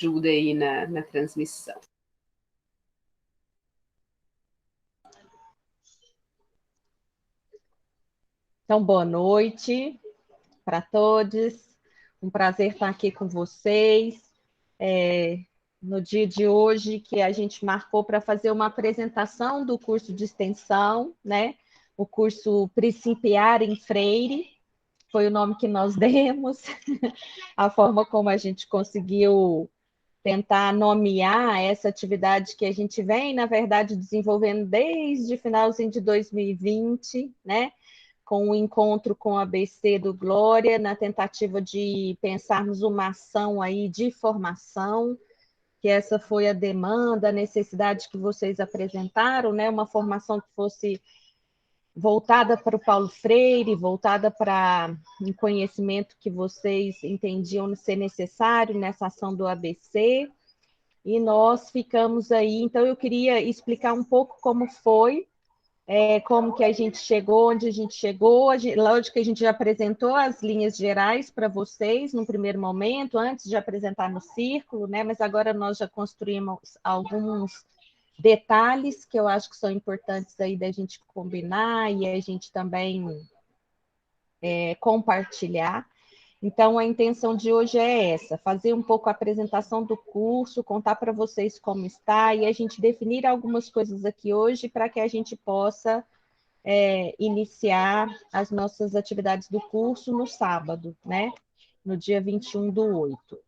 ajuda aí na transmissão. Então, boa noite para todos. Um prazer estar aqui com vocês. No dia de hoje, que a gente marcou para fazer uma apresentação do curso de extensão, né? O curso Principiar em Freire, foi o nome que nós demos, a forma como a gente conseguiu tentar nomear essa atividade que a gente vem, na verdade, desenvolvendo desde finalzinho de 2020, né? Com o encontro com a ABC do Glória, na tentativa de pensarmos uma ação aí de formação, que essa foi a demanda, a necessidade que vocês apresentaram, né? Uma formação que fosse voltada para o Paulo Freire, voltada para um conhecimento que vocês entendiam ser necessário nessa ação do ABC, e nós ficamos aí. Então, eu queria explicar um pouco como foi, como que a gente chegou, onde a gente chegou. Lógico que a gente já apresentou as linhas gerais para vocês no primeiro momento, antes de apresentar no círculo, né? Mas agora nós já construímos alguns detalhes que eu acho que são importantes aí da gente combinar e a gente também compartilhar. Então, a intenção de hoje é essa, fazer um pouco a apresentação do curso, contar para vocês como está, e a gente definir algumas coisas aqui hoje para que a gente possa iniciar as nossas atividades do curso no sábado, né? No dia 21/8.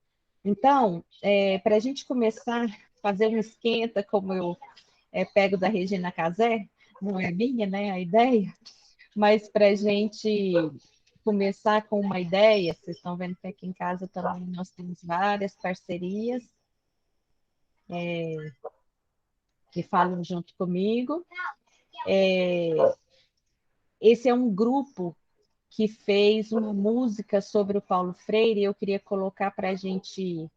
Então, para a gente começar a fazer um esquenta, como eu pego da Regina Casé, não é minha, né, a ideia, mas para a gente começar com uma ideia, vocês estão vendo que aqui em casa também nós temos várias parcerias que falam junto comigo. Esse é um grupo que fez uma música sobre o Paulo Freire, eu queria colocar para a gente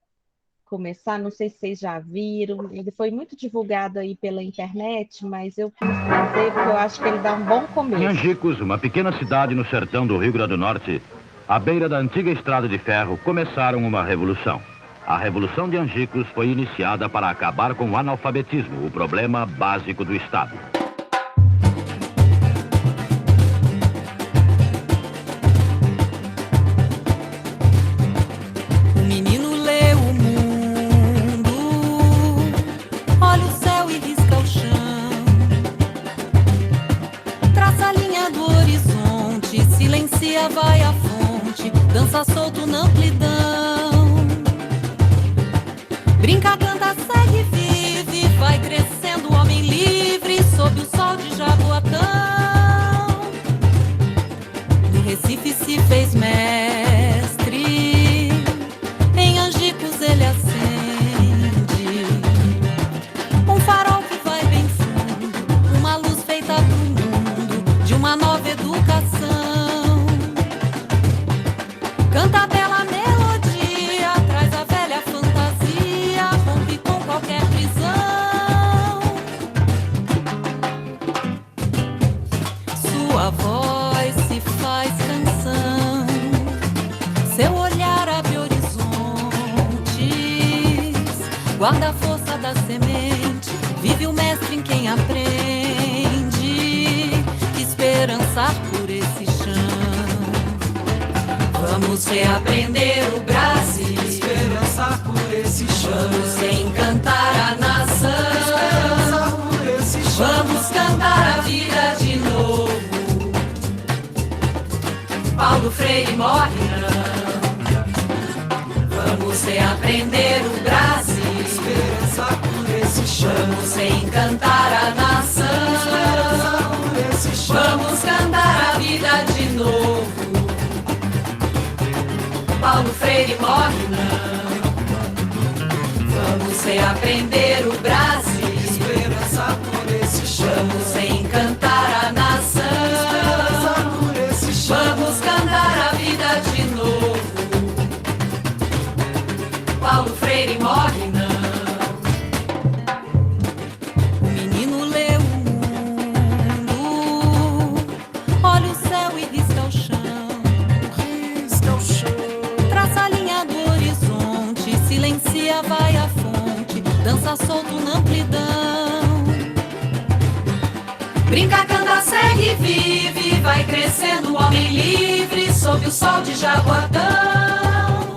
começar, não sei se vocês já viram, ele foi muito divulgado aí pela internet, mas eu quis trazer porque eu acho que ele dá um bom começo. Em Angicos, uma pequena cidade no sertão do Rio Grande do Norte, à beira da antiga estrada de ferro, começaram uma revolução. A Revolução de Angicos foi iniciada para acabar com o analfabetismo, o problema básico do Estado. Vai à fonte, dança solto na amplidão. Brinca, canta, segue, vive, vai crescendo o homem livre sob o sol de Jaboatão. No Recife se fez mestre, em Angicos ele acende um farol que vai bem fundo, uma luz feita pro mundo de uma nova educação. Canta a bela melodia, traz a velha fantasia, rompe com qualquer prisão. Sua voz se faz canção, seu olhar abre horizontes, guarda a força da semente, vive o mestre em quem aprende, esperançar por esse chão. Vamos reaprender o Brasil, esperançar por esse chão. Vamos encantar a nação, esperançar por esse chão. Vamos cantar a vida de novo. Paulo Freire morre não. Vamos reaprender o Brasil, esperançar por esse chão. Vamos encantar a nação, esperançar por esse chão. Vamos cantar a vida de novo. Paulo Freire morre não. Vamos reaprender o Brasil, esperançar por esse chão. Vamos encantar a nação, esperançar por esse chão. Vamos cantar a vida de novo. Paulo Freire morre não. O menino lê o mundo, olha o céu e risca o chão. Risca o chão. Traça a linha do horizonte, silencia, vai dança solto na amplidão. Brinca, canta, segue, vive, vai crescendo o homem livre sob o sol de Jaboatão.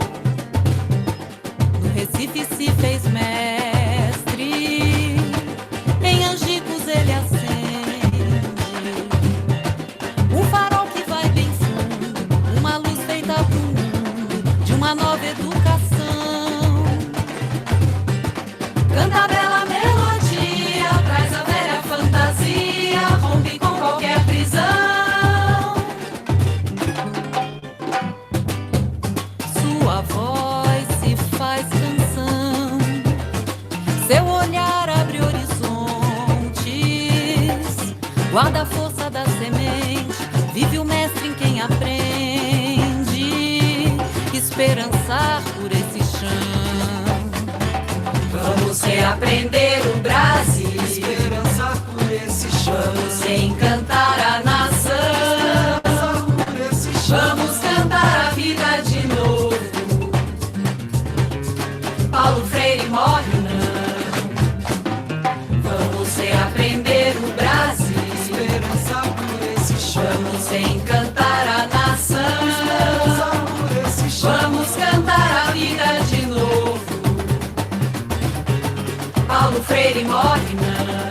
No Recife se fez mestre, em Angicos ele acende um farol que vai bem fundo, uma luz feita pro mundo de uma nova educação. Canta a bela melodia, traz a velha fantasia, rompe com qualquer prisão. Sua voz se faz canção, seu olhar abre horizontes, guarda a força da semente, vive o mestre em quem aprende, esperançar por esse chão. Vamos reaprender o Brasil, Esperança por esse chão. vamos reencantar a nação, Esperança por esse chão. vamos cantar a vida de novo. Paulo Freire morre não. Vamos reaprender o Brasil, Esperança por esse chão. vamos reencantar a nação, Esperança por esse chão. vamos cantar a vida de novo. Paulo Freire morre não.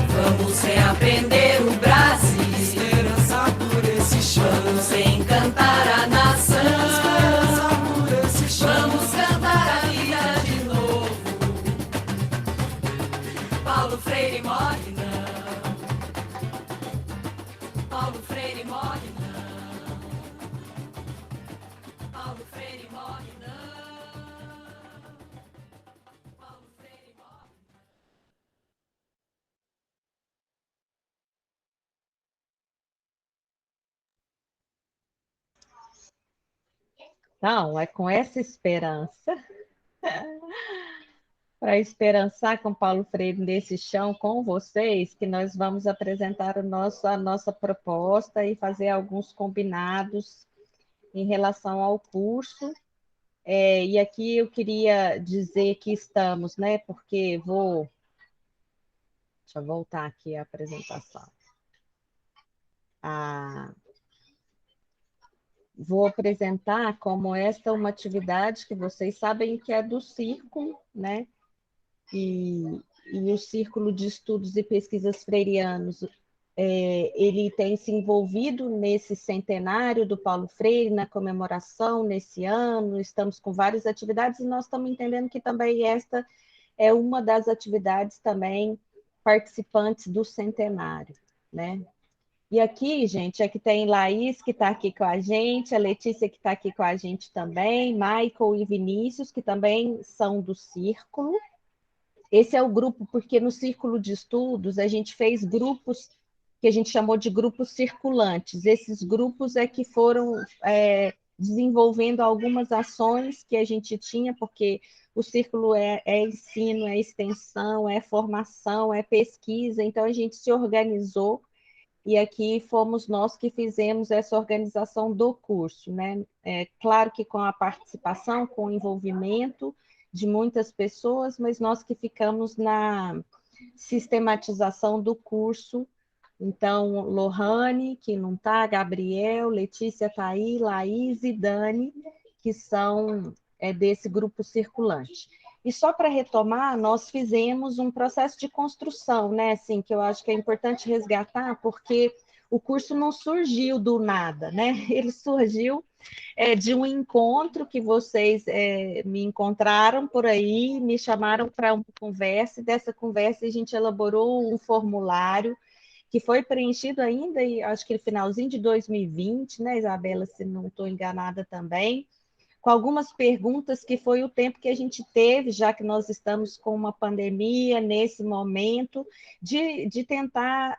Vamos reaprender o Brasil, Esperança por esse chão. vamos reencantar a nação, Esperança por esse chão. vamos cantar a vida de novo. Paulo Freire morre não. Paulo Freire morre não. Paulo Freire morre não. Paulo Freire morre. Então, é com essa esperança, para esperançar com Paulo Freire nesse chão com vocês, que nós vamos apresentar a nossa proposta e fazer alguns combinados em relação ao curso. E aqui eu queria dizer que estamos, né? Porque deixa eu voltar aqui a apresentação. Vou apresentar como esta uma atividade que vocês sabem que é do Círculo, né? E o Círculo de Estudos e Pesquisas Freirianos, ele tem se envolvido nesse centenário do Paulo Freire, na comemoração nesse ano, estamos com várias atividades e nós estamos entendendo que também esta é uma das atividades também participantes do centenário, né? E aqui, gente, é que tem Laís, que está aqui com a gente, a Letícia, que está aqui com a gente também, Michael e Vinícius, que também são do Círculo. Esse é o grupo, porque no Círculo de Estudos a gente fez grupos que a gente chamou de grupos circulantes. Esses grupos é que foram desenvolvendo algumas ações que a gente tinha, porque o Círculo é ensino, é extensão, é formação, é pesquisa, então a gente se organizou e aqui fomos nós que fizemos essa organização do curso, né? Claro que com a participação, com o envolvimento de muitas pessoas, mas nós que ficamos na sistematização do curso. Então, Lohane, que não está, Gabriel, Letícia está aí, Laís e Dani, que são desse grupo circulante. E só para retomar, nós fizemos um processo de construção, né? Assim, que eu acho que é importante resgatar, porque o curso não surgiu do nada, né? Ele surgiu de um encontro que vocês me encontraram por aí, me chamaram para uma conversa, e dessa conversa a gente elaborou um formulário que foi preenchido ainda, e acho que no finalzinho de 2020, né, Isabela, se não estou enganada também, com algumas perguntas que foi o tempo que a gente teve, já que nós estamos com uma pandemia nesse momento, de tentar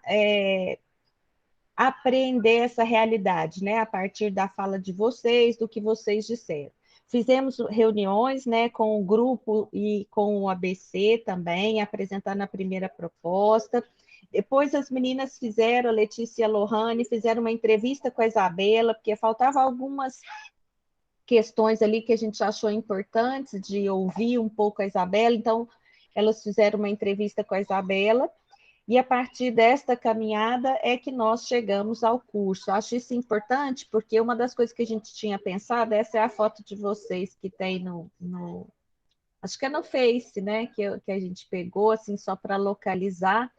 aprender essa realidade, né, a partir da fala de vocês, do que vocês disseram. Fizemos reuniões, né, com o grupo e com o ABC também, apresentando a primeira proposta. Depois as meninas fizeram, a Letícia e a Lohane, fizeram uma entrevista com a Isabela, porque faltavam algumas questões ali que a gente achou importantes de ouvir um pouco a Isabela. Então, elas fizeram uma entrevista com a Isabela, e a partir desta caminhada é que nós chegamos ao curso. Acho isso importante, porque uma das coisas que a gente tinha pensado, essa é a foto de vocês que tem acho que é no Face, né, que a gente pegou, assim, só para localizar.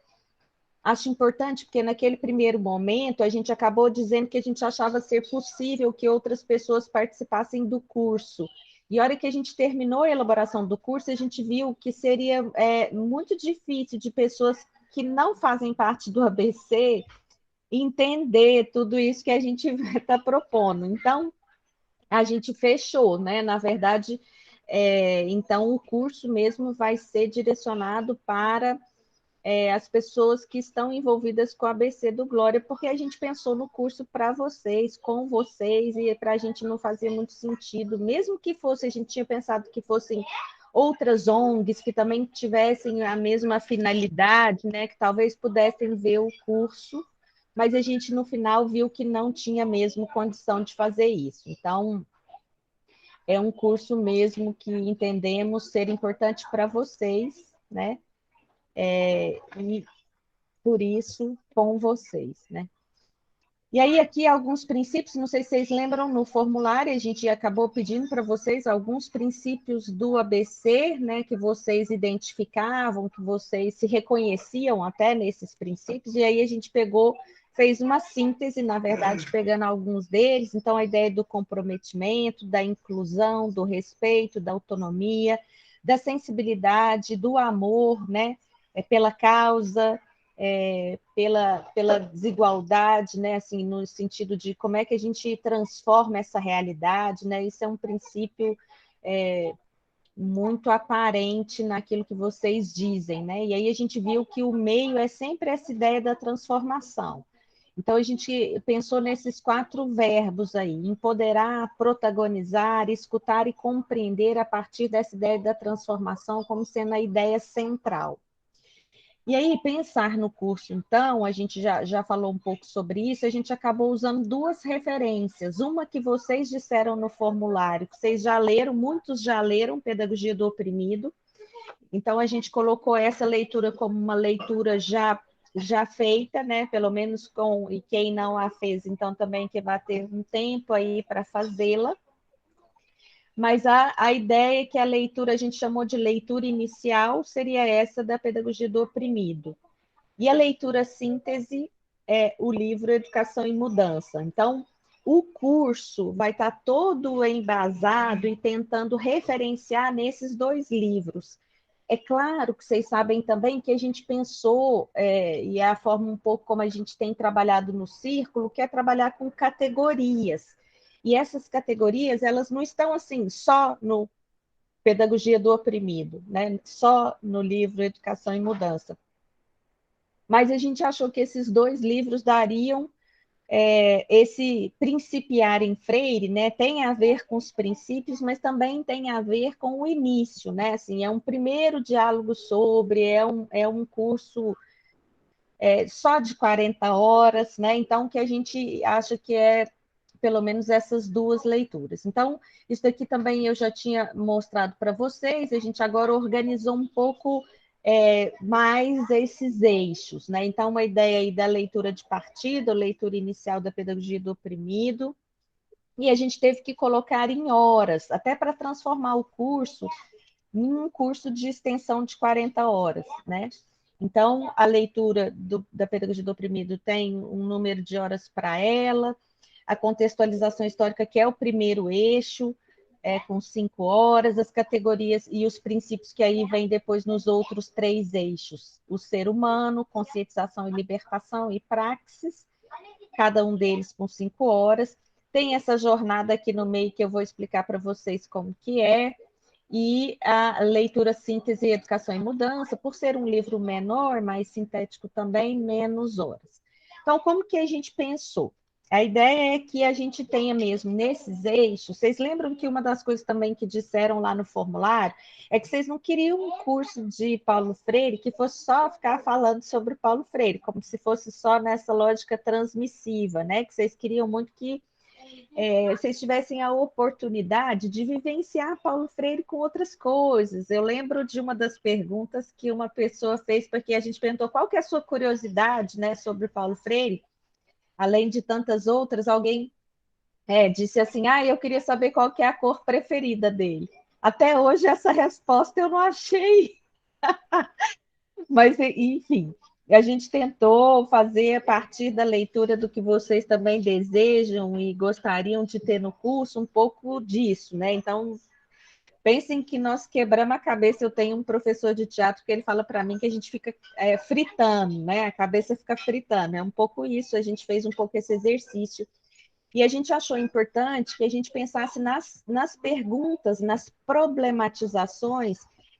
Acho importante porque naquele primeiro momento a gente acabou dizendo que a gente achava ser possível que outras pessoas participassem do curso. E a hora que a gente terminou a elaboração do curso, a gente viu que seria muito difícil de pessoas que não fazem parte do ABC entender tudo isso que a gente está propondo. Então, a gente fechou, né? Na verdade, então o curso mesmo vai ser direcionado para as pessoas que estão envolvidas com a ABC do Glória, porque a gente pensou no curso para vocês, com vocês, e para a gente não fazia muito sentido, mesmo que fosse, a gente tinha pensado que fossem outras ONGs que também tivessem a mesma finalidade, né, que talvez pudessem ver o curso, mas a gente no final viu que não tinha mesmo condição de fazer isso. Então, é um curso mesmo que entendemos ser importante para vocês, né? E por isso com vocês, né? E aí aqui alguns princípios, não sei se vocês lembram, no formulário a gente acabou pedindo para vocês alguns princípios do ABC, né, que vocês identificavam, que vocês se reconheciam até nesses princípios, e aí a gente fez uma síntese, na verdade, pegando alguns deles. Então, a ideia do comprometimento, da inclusão, do respeito, da autonomia, da sensibilidade, do amor, né, pela causa, pela desigualdade, né, assim, no sentido de como é que a gente transforma essa realidade, né, isso é um princípio muito aparente naquilo que vocês dizem, né, e aí a gente viu que o meio é sempre essa ideia da transformação. Então, a gente pensou nesses 4 verbos aí: empoderar, protagonizar, escutar e compreender, a partir dessa ideia da transformação como sendo a ideia central. E aí, pensar no curso, então, a gente já falou um pouco sobre isso, a gente acabou usando 2 referências. Uma que vocês disseram no formulário, que vocês já leram, muitos já leram, Pedagogia do Oprimido. Então, a gente colocou essa leitura como uma leitura já feita, né? Pelo menos e quem não a fez, então também que vai ter um tempo aí para fazê-la. Mas a ideia é que a leitura, a gente chamou de leitura inicial, seria essa da Pedagogia do Oprimido. E a leitura síntese é o livro Educação em Mudança. Então, o curso vai estar todo embasado e tentando referenciar nesses 2 livros. É claro que vocês sabem também que a gente pensou, e é a forma um pouco como a gente tem trabalhado no Círculo, que é trabalhar com categorias. E essas categorias, elas não estão assim só no Pedagogia do Oprimido, né? Só no livro Educação em Mudança. Mas a gente achou que esses 2 livros dariam esse principiar em Freire, né? Tem a ver com os princípios, mas também tem a ver com o início, né? Assim, é um primeiro diálogo sobre, é um curso só de 40 horas, né? Então, que a gente acha que pelo menos essas 2 leituras. Então, isso daqui também eu já tinha mostrado para vocês, a gente agora organizou um pouco mais esses eixos, né? Então, uma ideia aí da leitura de partida, leitura inicial da Pedagogia do Oprimido, e a gente teve que colocar em horas, até para transformar o curso em um curso de extensão de 40 horas, né? Então, a leitura da Pedagogia do Oprimido tem um número de horas para ela, a contextualização histórica, que é o primeiro eixo, com 5 horas, as categorias e os princípios que aí vêm depois nos outros 3 eixos: o ser humano, conscientização e libertação e praxis, cada um deles com 5 horas. Tem essa jornada aqui no meio que eu vou explicar para vocês como que é, e a leitura síntese e educação em mudança, por ser um livro menor, mais sintético também, menos horas. Então, como que a gente pensou? A ideia é que a gente tenha mesmo nesses eixos. Vocês lembram que uma das coisas também que disseram lá no formulário é que vocês não queriam um curso de Paulo Freire que fosse só ficar falando sobre Paulo Freire, como se fosse só nessa lógica transmissiva, né? Que vocês queriam muito que vocês tivessem a oportunidade de vivenciar Paulo Freire com outras coisas. Eu lembro de uma das perguntas que uma pessoa fez, porque a gente perguntou qual que é a sua curiosidade, né, sobre Paulo Freire, além de tantas outras, alguém disse assim, eu queria saber qual que é a cor preferida dele. Até hoje essa resposta eu não achei. Mas, enfim, a gente tentou fazer a partir da leitura do que vocês também desejam e gostariam de ter no curso, um pouco disso, né? Então, pensem que nós quebramos a cabeça. Eu tenho um professor de teatro que ele fala para mim que a gente fica fritando, né? A cabeça fica fritando. É um pouco isso, a gente fez um pouco esse exercício. E a gente achou importante que a gente pensasse nas perguntas, nas problematizações,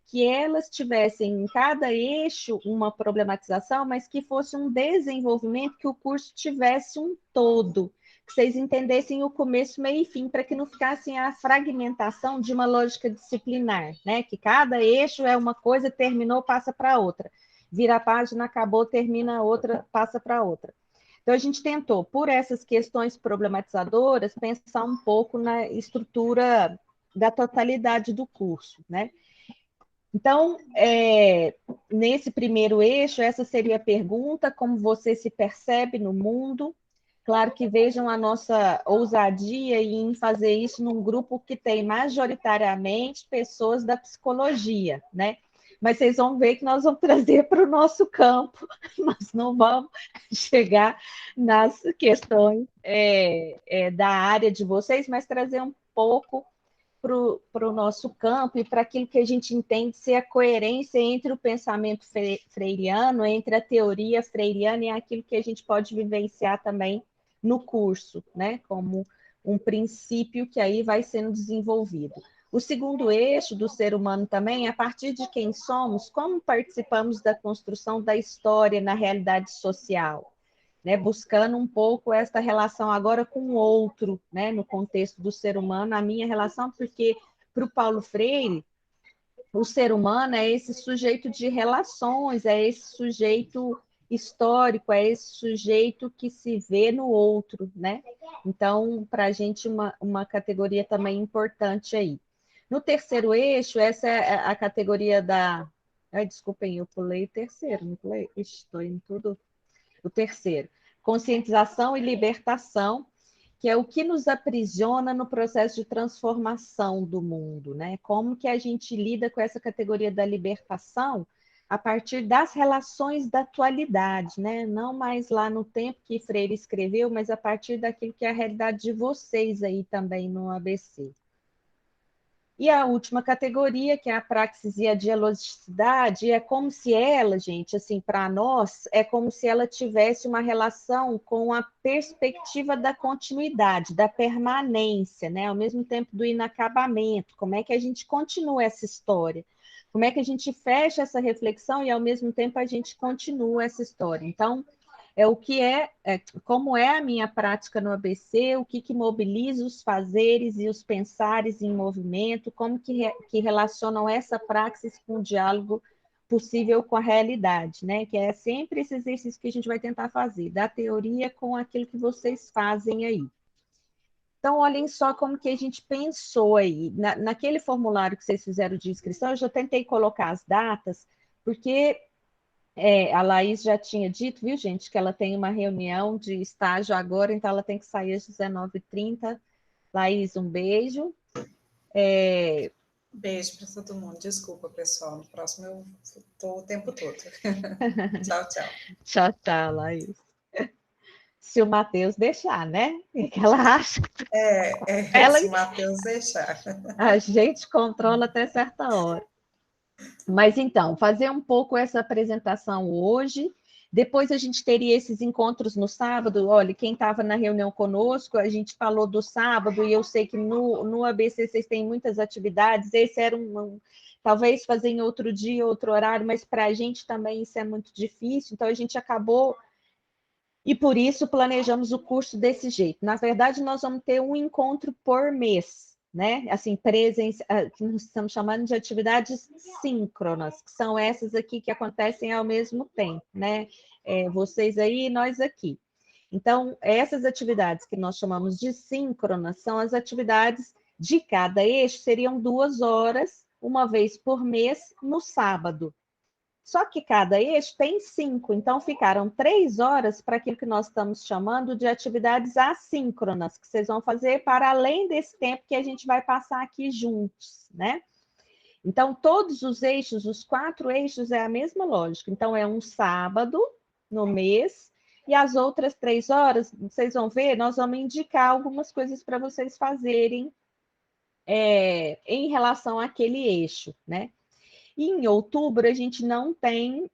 que elas tivessem em cada eixo uma problematização, mas que fosse um desenvolvimento, que o curso tivesse um todo, que vocês entendessem o começo, meio e fim, para que não ficasse a fragmentação de uma lógica disciplinar, né? Que cada eixo é uma coisa, terminou, passa para outra. Vira a página, acabou, termina outra, passa para outra. Então, a gente tentou, por essas questões problematizadoras, pensar um pouco na estrutura da totalidade do curso, né? Então, nesse primeiro eixo, essa seria a pergunta: como você se percebe no mundo? Claro que vejam a nossa ousadia em fazer isso num grupo que tem majoritariamente pessoas da psicologia, né? Mas vocês vão ver que nós vamos trazer para o nosso campo, nós não vamos chegar nas questões da área de vocês, mas trazer um pouco para o nosso campo e para aquilo que a gente entende ser a coerência entre o pensamento freiriano, entre a teoria freiriana e aquilo que a gente pode vivenciar também no curso, né? Como um princípio que aí vai sendo desenvolvido. O segundo eixo do ser humano também é a partir de quem somos, como participamos da construção da história na realidade social, né? Buscando um pouco esta relação agora com o outro, né? No contexto do ser humano, a minha relação, porque para o Paulo Freire, o ser humano é esse sujeito de relações, é esse sujeito histórico, é esse sujeito que se vê no outro, né? Então, para a gente, uma categoria também importante aí. No terceiro eixo, essa é a categoria da... desculpem, eu pulei o terceiro, não pulei? Estou em tudo. O terceiro, conscientização e libertação, que é o que nos aprisiona no processo de transformação do mundo, né? Como que a gente lida com essa categoria da libertação a partir das relações da atualidade, né? Não mais lá no tempo que Freire escreveu, mas a partir daquilo que é a realidade de vocês aí também no ABC. E a última categoria, que é a praxis e a dialogicidade, é como se ela, gente, assim, para nós, é como se ela tivesse uma relação com a perspectiva da continuidade, da permanência, né? Ao mesmo tempo do inacabamento. Como é que a gente continua essa história? Como é que a gente fecha essa reflexão e, ao mesmo tempo, a gente continua essa história? Então, como é a minha prática no ABC, o que mobiliza os fazeres e os pensares em movimento, como que relacionam essa praxis com o diálogo possível com a realidade, né? Que é sempre esse exercício que a gente vai tentar fazer, da teoria com aquilo que vocês fazem aí. Então, olhem só como que a gente pensou aí. Naquele formulário que vocês fizeram de inscrição, eu já tentei colocar as datas, porque... a Laís já tinha dito, viu, gente, que ela tem uma reunião de estágio agora, então ela tem que sair às 19h30. Laís, um beijo. Beijo para todo mundo. Desculpa, pessoal. No próximo eu estou o tempo todo. Tchau, tchau. Tchau, tchau, Laís. Se o Matheus deixar, né? Que ela acha. Se o Matheus deixar. A gente controla até certa hora. Mas então, fazer um pouco essa apresentação hoje, depois a gente teria esses encontros no sábado. Olha, quem estava na reunião conosco, a gente falou do sábado, e eu sei que no ABC vocês têm muitas atividades, esse era talvez fazer em outro dia, outro horário, mas para a gente também isso é muito difícil, então a gente acabou, e por isso planejamos o curso desse jeito. Na verdade, nós vamos ter um encontro por mês, né? Assim, que nós estamos chamando de atividades síncronas, que são essas aqui que acontecem ao mesmo tempo, né? Vocês aí e nós aqui. Então, essas atividades que nós chamamos de síncronas são as atividades de cada eixo, seriam 2 horas, uma vez por mês, no sábado. Só que cada eixo tem 5, então ficaram 3 horas para aquilo que nós estamos chamando de atividades assíncronas, que vocês vão fazer para além desse tempo que a gente vai passar aqui juntos, né? Então, todos os eixos, os 4 eixos, é a mesma lógica. Então, é um sábado no mês, e as outras 3 horas, vocês vão ver, nós vamos indicar algumas coisas para vocês fazerem em relação àquele eixo, né? E em outubro, a gente não tem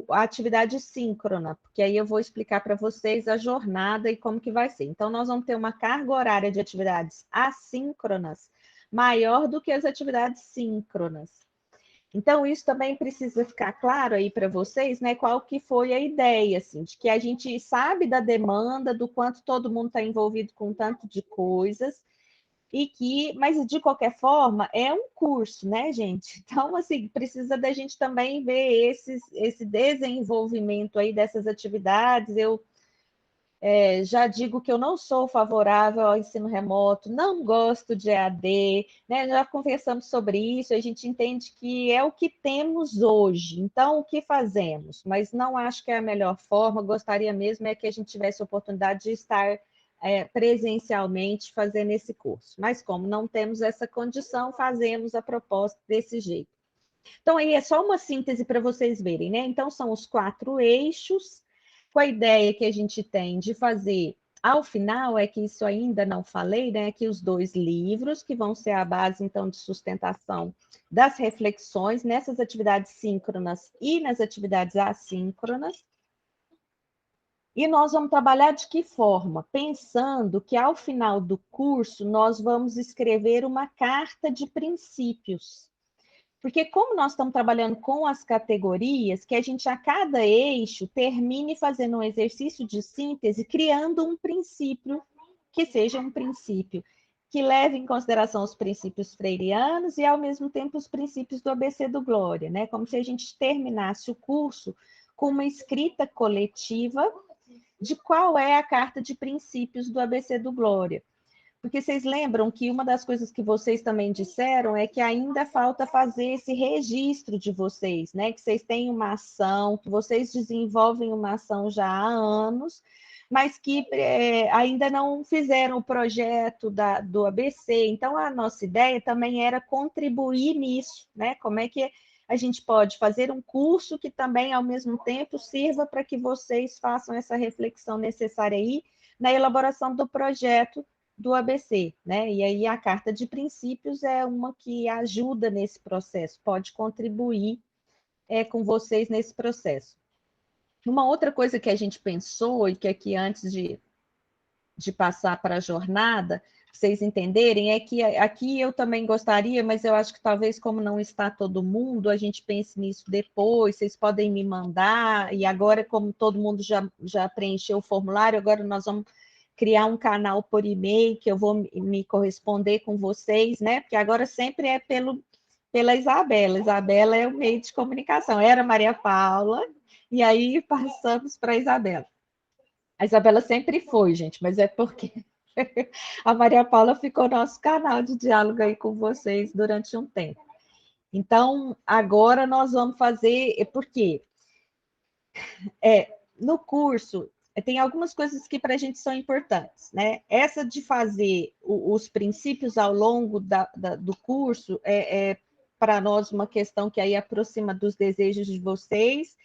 a atividade síncrona, porque aí eu vou explicar para vocês a jornada e como que vai ser. Então, nós vamos ter uma carga horária de atividades assíncronas maior do que as atividades síncronas. Então, isso também precisa ficar claro aí para vocês, né? Qual que foi a ideia, assim, de que a gente sabe da demanda, do quanto todo mundo está envolvido com tanto de coisas, mas de qualquer forma, é um curso, né, gente? Então, assim, precisa da gente também ver esse desenvolvimento aí dessas atividades. Eu já digo que eu não sou favorável ao ensino remoto, não gosto de EAD, né? Já conversamos sobre isso, a gente entende que é o que temos hoje, então o que fazemos? Mas não acho que é a melhor forma, gostaria mesmo que a gente tivesse a oportunidade de estar presencialmente fazendo esse curso. Mas como não temos essa condição, fazemos a proposta desse jeito. Então, aí é só uma síntese para vocês verem, né? Então, são os 4 eixos, com a ideia que a gente tem de fazer, ao final, é que isso ainda não falei, né? Que os 2 livros, que vão ser a base, então, de sustentação das reflexões nessas atividades síncronas e nas atividades assíncronas. E nós vamos trabalhar de que forma? Pensando que, ao final do curso, nós vamos escrever uma carta de princípios. Porque como nós estamos trabalhando com as categorias, que a gente, a cada eixo, termine fazendo um exercício de síntese, criando um princípio, que seja um princípio que leve em consideração os princípios freirianos e, ao mesmo tempo, os princípios do ABC do Glória, né? Como se a gente terminasse o curso com uma escrita coletiva de qual é a carta de princípios do ABC do Glória. Porque vocês lembram que uma das coisas que vocês também disseram é que ainda falta fazer esse registro de vocês, né? Que vocês têm uma ação, que vocês desenvolvem uma ação já há anos, mas que ainda não fizeram o projeto do ABC. Então, a nossa ideia também era contribuir nisso, né? Como é que a gente pode fazer um curso que também, ao mesmo tempo, sirva para que vocês façam essa reflexão necessária aí na elaboração do projeto do ABC, né? E aí a carta de princípios é uma que ajuda nesse processo, pode contribuir com vocês nesse processo. Uma outra coisa que a gente pensou, e que aqui antes de passar para a jornada, vocês entenderem, é que aqui eu também gostaria, mas eu acho que talvez como não está todo mundo, a gente pense nisso depois, vocês podem me mandar, e agora como todo mundo já preencheu o formulário, agora nós vamos criar um canal por e-mail, que eu vou me corresponder com vocês, né? Porque agora sempre é pela Isabela. Isabela é o meio de comunicação. Era Maria Paula, e aí passamos para a Isabela. A Isabela sempre foi, gente, mas é porque a Maria Paula ficou nosso canal de diálogo aí com vocês durante um tempo. Então, agora nós vamos fazer... Por quê? No curso, tem algumas coisas que para a gente são importantes, né? Essa de fazer os princípios ao longo do curso é para nós uma questão que aí aproxima dos desejos de vocês,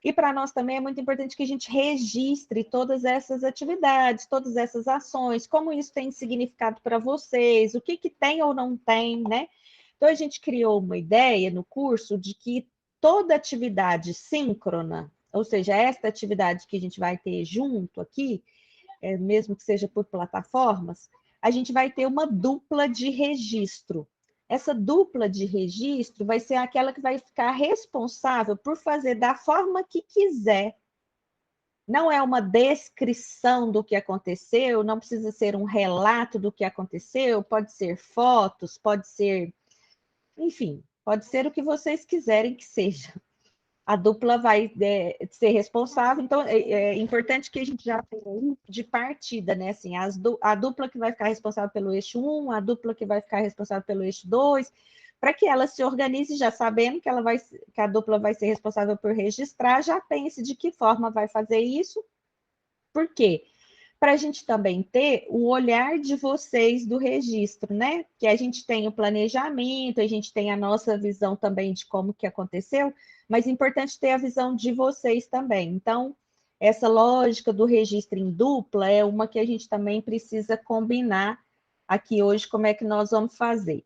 e para nós também é muito importante que a gente registre todas essas atividades, todas essas ações, como isso tem significado para vocês, o que tem ou não tem, né? Então, a gente criou uma ideia no curso de que toda atividade síncrona, ou seja, esta atividade que a gente vai ter junto aqui, mesmo que seja por plataformas, a gente vai ter uma dupla de registro. Essa dupla de registro vai ser aquela que vai ficar responsável por fazer da forma que quiser. Não é uma descrição do que aconteceu, não precisa ser um relato do que aconteceu, pode ser fotos, pode ser... Enfim, pode ser o que vocês quiserem que seja. a dupla vai ser responsável. Então, é importante que a gente já tenha de partida, né? Assim, a dupla que vai ficar responsável pelo eixo 1, a dupla que vai ficar responsável pelo eixo 2, para que ela se organize já sabendo que a dupla vai ser responsável por registrar, já pense de que forma vai fazer isso. Por quê? Para a gente também ter o olhar de vocês do registro, né? Que a gente tem o planejamento, a gente tem a nossa visão também de como que aconteceu, mas é importante ter a visão de vocês também. Então, essa lógica do registro em dupla é uma que a gente também precisa combinar aqui hoje, como é que nós vamos fazer.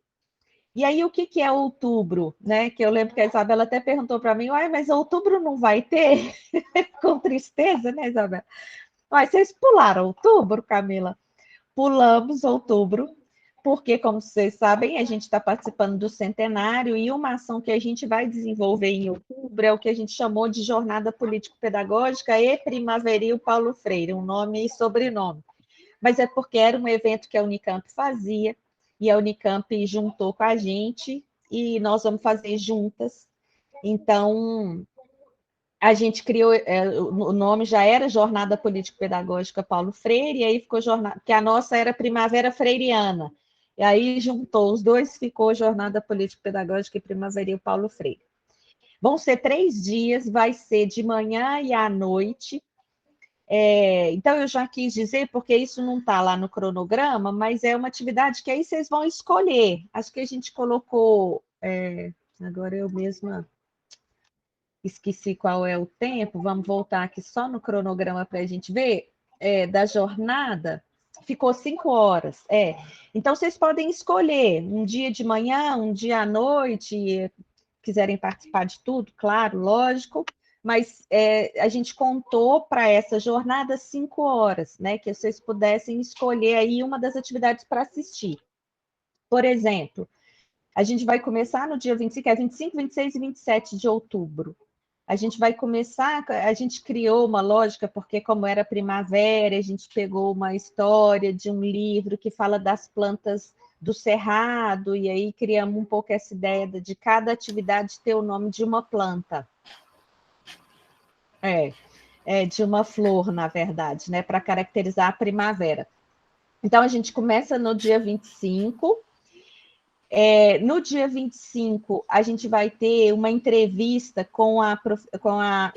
E aí, o que é outubro, né? Que eu lembro que a Isabela até perguntou para mim, mas outubro não vai ter? Com tristeza, né, Isabela? Mas vocês pularam outubro, Camila? Pulamos outubro, porque, como vocês sabem, a gente está participando do centenário e uma ação que a gente vai desenvolver em outubro é o que a gente chamou de Jornada Político-Pedagógica e Primaveril Paulo Freire, um nome e sobrenome. Mas é porque era um evento que a Unicamp fazia, e a Unicamp juntou com a gente, e nós vamos fazer juntas. Então, a gente criou, o nome já era Jornada Político-Pedagógica Paulo Freire, e aí ficou jornada, que a nossa era Primavera Freiriana, e aí juntou os dois, ficou Jornada Político-Pedagógica e Primaveril Paulo Freire. Vão ser 3 dias, vai ser de manhã e à noite. Então, eu já quis dizer, porque isso não está lá no cronograma, mas é uma atividade que aí vocês vão escolher. Acho que a gente colocou, agora eu mesma esqueci qual é o tempo, vamos voltar aqui só no cronograma para a gente ver, da jornada, ficou 5 horas. Então, vocês podem escolher um dia de manhã, um dia à noite, quiserem participar de tudo, claro, lógico, mas a gente contou para essa jornada 5 horas, né? Que vocês pudessem escolher aí uma das atividades para assistir. Por exemplo, a gente vai começar no dia 25, 26 e 27 de outubro. A gente vai começar, a gente criou uma lógica, porque como era primavera, a gente pegou uma história de um livro que fala das plantas do cerrado, e aí criamos um pouco essa ideia de cada atividade ter o nome de uma planta. De uma flor, na verdade, né, para caracterizar a primavera. Então, a gente começa no dia 25. No dia 25, a gente vai ter uma entrevista com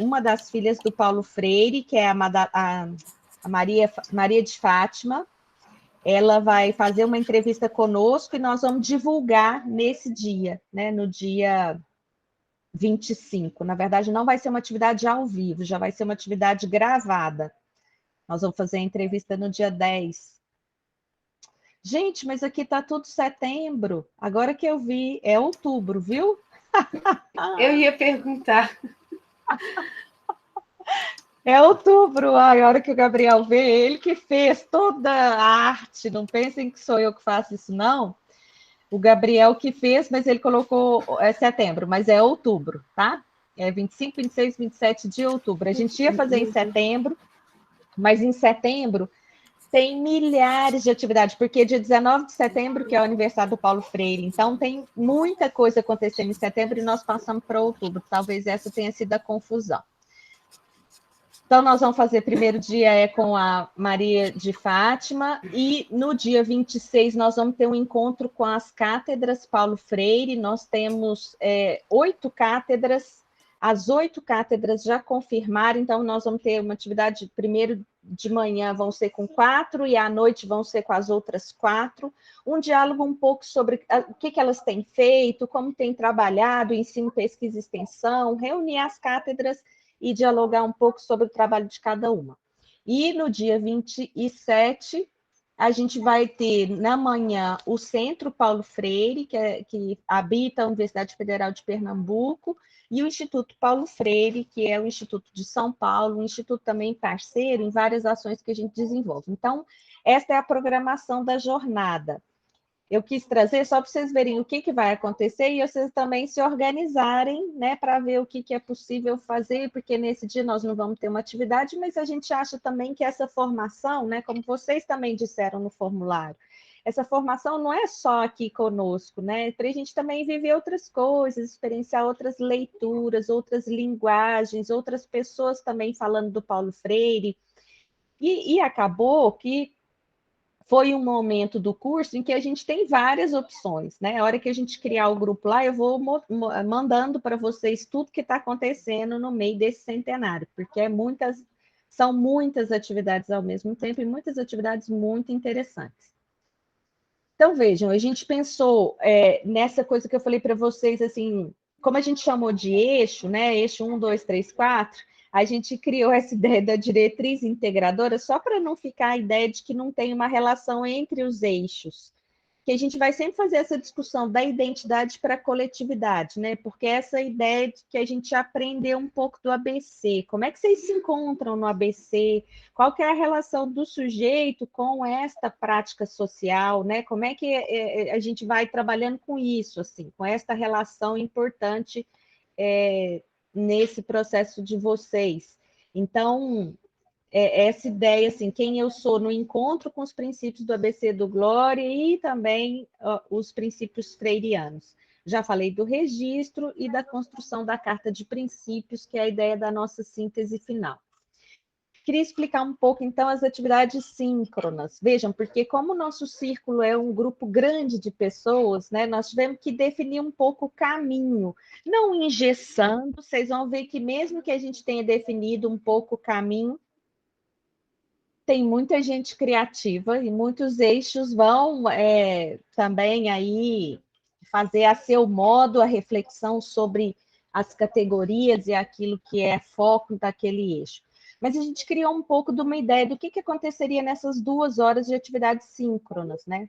uma das filhas do Paulo Freire, que é a Maria de Fátima. Ela vai fazer uma entrevista conosco e nós vamos divulgar nesse dia, né, no dia 25. Na verdade, não vai ser uma atividade ao vivo, já vai ser uma atividade gravada. Nós vamos fazer a entrevista no dia 10. Gente, mas aqui está tudo setembro. Agora que eu vi, é outubro, viu? Eu ia perguntar. É outubro. A hora que o Gabriel vê, ele que fez toda a arte. Não pensem que sou eu que faço isso, não. O Gabriel que fez, mas ele colocou setembro, mas é outubro, tá? É 25, 26, 27 de outubro. A gente ia fazer em setembro, mas em setembro tem milhares de atividades, porque dia 19 de setembro, que é o aniversário do Paulo Freire, então tem muita coisa acontecendo em setembro e nós passamos para outubro. Talvez essa tenha sido a confusão. Então, nós vamos fazer primeiro dia com a Maria de Fátima, e no dia 26 nós vamos ter um encontro com as cátedras Paulo Freire. Nós temos 8 cátedras, as 8 cátedras já confirmaram, então nós vamos ter uma atividade, primeiro de manhã vão ser com 4, e à noite vão ser com as outras 4, um diálogo um pouco sobre o que elas têm feito, como têm trabalhado, ensino, pesquisa e extensão, reunir as cátedras e dialogar um pouco sobre o trabalho de cada uma. E no dia 27, a gente vai ter, na manhã, o Centro Paulo Freire, que habita a Universidade Federal de Pernambuco, e o Instituto Paulo Freire, que é o Instituto de São Paulo, um instituto também parceiro em várias ações que a gente desenvolve. Então, essa é a programação da jornada. Eu quis trazer só para vocês verem o que vai acontecer e vocês também se organizarem, né, para ver o que é possível fazer, porque nesse dia nós não vamos ter uma atividade, mas a gente acha também que essa formação, né, como vocês também disseram no formulário, essa formação não é só aqui conosco, né? Para a gente também viver outras coisas, experienciar outras leituras, outras linguagens, outras pessoas também falando do Paulo Freire. E acabou que foi um momento do curso em que a gente tem várias opções, né? A hora que a gente criar o grupo lá, eu vou mandando para vocês tudo que está acontecendo no meio desse centenário, porque são muitas atividades ao mesmo tempo e muitas atividades muito interessantes. Então, vejam, a gente pensou nessa coisa que eu falei para vocês, assim, como a gente chamou de eixo, né? Eixo 1, 2, 3, 4, a gente criou essa ideia da diretriz integradora só para não ficar a ideia de que não tem uma relação entre os eixos. Que a gente vai sempre fazer essa discussão da identidade para a coletividade, né? Porque essa ideia de que a gente aprendeu um pouco do ABC. Como é que vocês se encontram no ABC? Qual que é a relação do sujeito com esta prática social, né? Como é que a gente vai trabalhando com isso, assim, com esta relação importante nesse processo de vocês? Então, essa ideia, assim, quem eu sou no encontro com os princípios do ABC do Glória e também os princípios freirianos. Já falei do registro e da construção da carta de princípios, que é a ideia da nossa síntese final. Queria explicar um pouco, então, as atividades síncronas. Vejam, porque como o nosso círculo é um grupo grande de pessoas, né, nós tivemos que definir um pouco o caminho, não engessando, vocês vão ver que mesmo que a gente tenha definido um pouco o caminho, tem muita gente criativa e muitos eixos vão também aí fazer a seu modo a reflexão sobre as categorias e aquilo que é foco daquele eixo. Mas a gente criou um pouco de uma ideia do que aconteceria nessas 2 horas de atividades síncronas, né?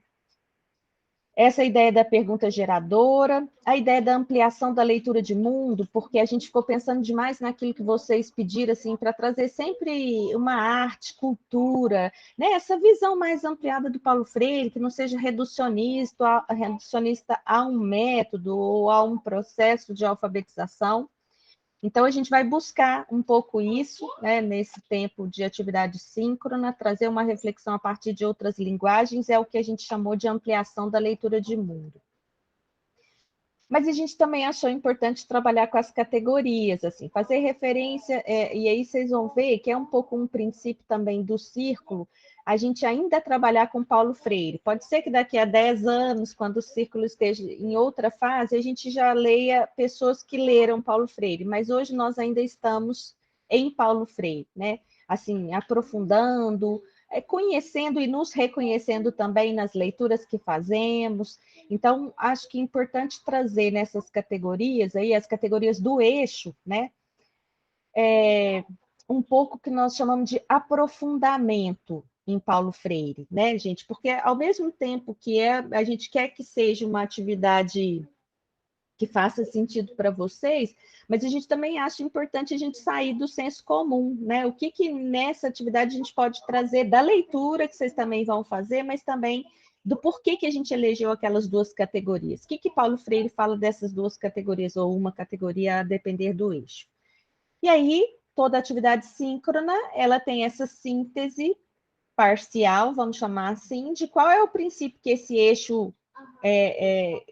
Essa ideia da pergunta geradora, a ideia da ampliação da leitura de mundo, porque a gente ficou pensando demais naquilo que vocês pediram, assim, para trazer sempre uma arte, cultura, né? Essa visão mais ampliada do Paulo Freire, que não seja reducionista a um método ou a um processo de alfabetização. Então, a gente vai buscar um pouco isso, né, nesse tempo de atividade síncrona, trazer uma reflexão a partir de outras linguagens, é o que a gente chamou de ampliação da leitura de mundo. Mas a gente também achou importante trabalhar com as categorias, assim, fazer referência, e aí vocês vão ver que é um pouco um princípio também do círculo, a gente ainda trabalhar com Paulo Freire. Pode ser que daqui a 10 anos, quando o círculo esteja em outra fase, a gente já leia pessoas que leram Paulo Freire, mas hoje nós ainda estamos em Paulo Freire, né? Assim, aprofundando, conhecendo e nos reconhecendo também nas leituras que fazemos. Então, acho que é importante trazer nessas categorias, aí, as categorias do eixo, né? Um pouco que nós chamamos de aprofundamento em Paulo Freire, né, gente? Porque ao mesmo tempo que a gente quer que seja uma atividade que faça sentido para vocês, mas a gente também acha importante a gente sair do senso comum, né? O que nessa atividade a gente pode trazer da leitura, que vocês também vão fazer, mas também do porquê que a gente elegeu aquelas 2 categorias. O que Paulo Freire fala dessas 2 categorias, ou uma categoria, a depender do eixo. E aí, toda atividade síncrona, ela tem essa síntese parcial, vamos chamar assim, de qual é o princípio que esse eixo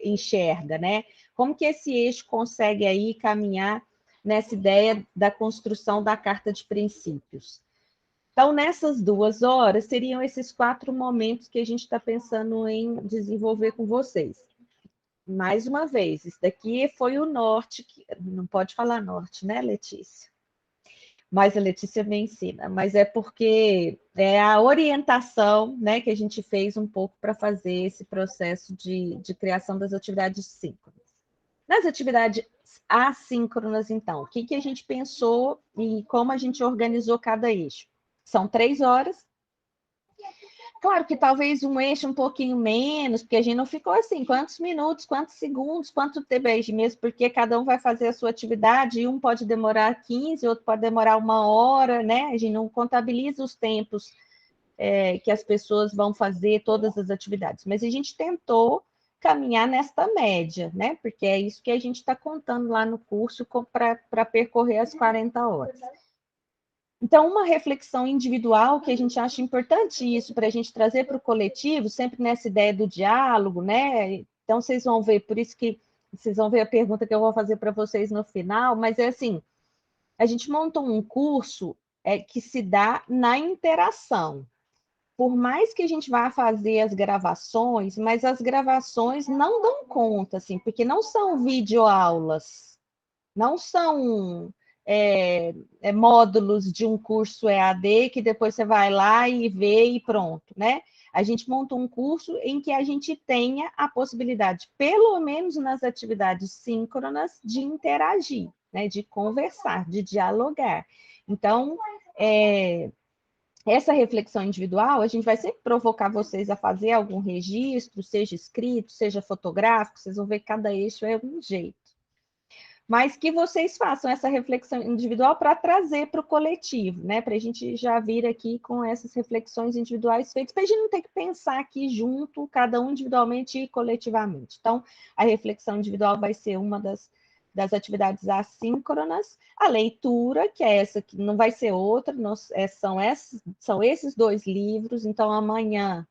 enxerga, né? Como que esse eixo consegue aí caminhar nessa ideia da construção da carta de princípios. Então, nessas 2 horas, seriam esses 4 momentos que a gente está pensando em desenvolver com vocês. Mais uma vez, isso daqui foi o norte, não pode falar norte, né, Letícia? Mas a Letícia me ensina, mas é porque é a orientação, né, que a gente fez um pouco para fazer esse processo de criação das atividades síncronas. Nas atividades assíncronas, então, o que a gente pensou e como a gente organizou cada eixo? São 3 horas. Claro que talvez um eixo um pouquinho menos, porque a gente não ficou assim, quantos minutos, quantos segundos, quanto tempo mesmo, porque cada um vai fazer a sua atividade, e um pode demorar 15, outro pode demorar 1 hora, né? A gente não contabiliza os tempos que as pessoas vão fazer todas as atividades, mas a gente tentou caminhar nesta média, né? Porque é isso que a gente está contando lá no curso para percorrer as 40 horas. Então, uma reflexão individual que a gente acha importante isso para a gente trazer para o coletivo, sempre nessa ideia do diálogo, né? Então, vocês vão ver, por isso que vocês vão ver a pergunta que eu vou fazer para vocês no final, mas é assim, a gente montou um curso que se dá na interação. Por mais que a gente vá fazer as gravações, mas as gravações não dão conta, assim, porque não são videoaulas, não são módulos de um curso EAD que depois você vai lá e vê e pronto, né? A gente montou um curso em que a gente tenha a possibilidade, pelo menos nas atividades síncronas, de interagir, né? De conversar, de dialogar. Então, essa reflexão individual, a gente vai sempre provocar vocês a fazer algum registro, seja escrito, seja fotográfico, vocês vão ver que cada eixo é um jeito. Mas que vocês façam essa reflexão individual para trazer para o coletivo, né? Para a gente já vir aqui com essas reflexões individuais feitas, para a gente não ter que pensar aqui junto, cada um individualmente e coletivamente. Então, a reflexão individual vai ser uma das atividades assíncronas, a leitura, que é essa que não vai ser outra, são esses 2 livros, então amanhã,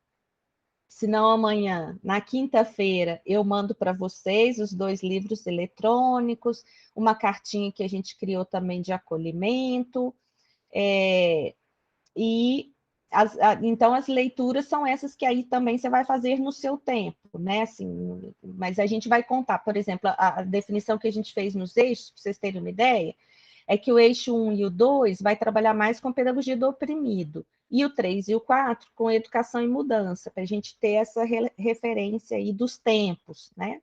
se não amanhã, na quinta-feira, eu mando para vocês os 2 livros eletrônicos, uma cartinha que a gente criou também de acolhimento, então as leituras são essas que aí também você vai fazer no seu tempo, né? Assim, mas a gente vai contar, por exemplo, a definição que a gente fez nos eixos, para vocês terem uma ideia, é que o eixo 1 e o 2 vai trabalhar mais com pedagogia do oprimido, e o 3 e o 4 com educação e mudança, para a gente ter essa referência aí dos tempos, né?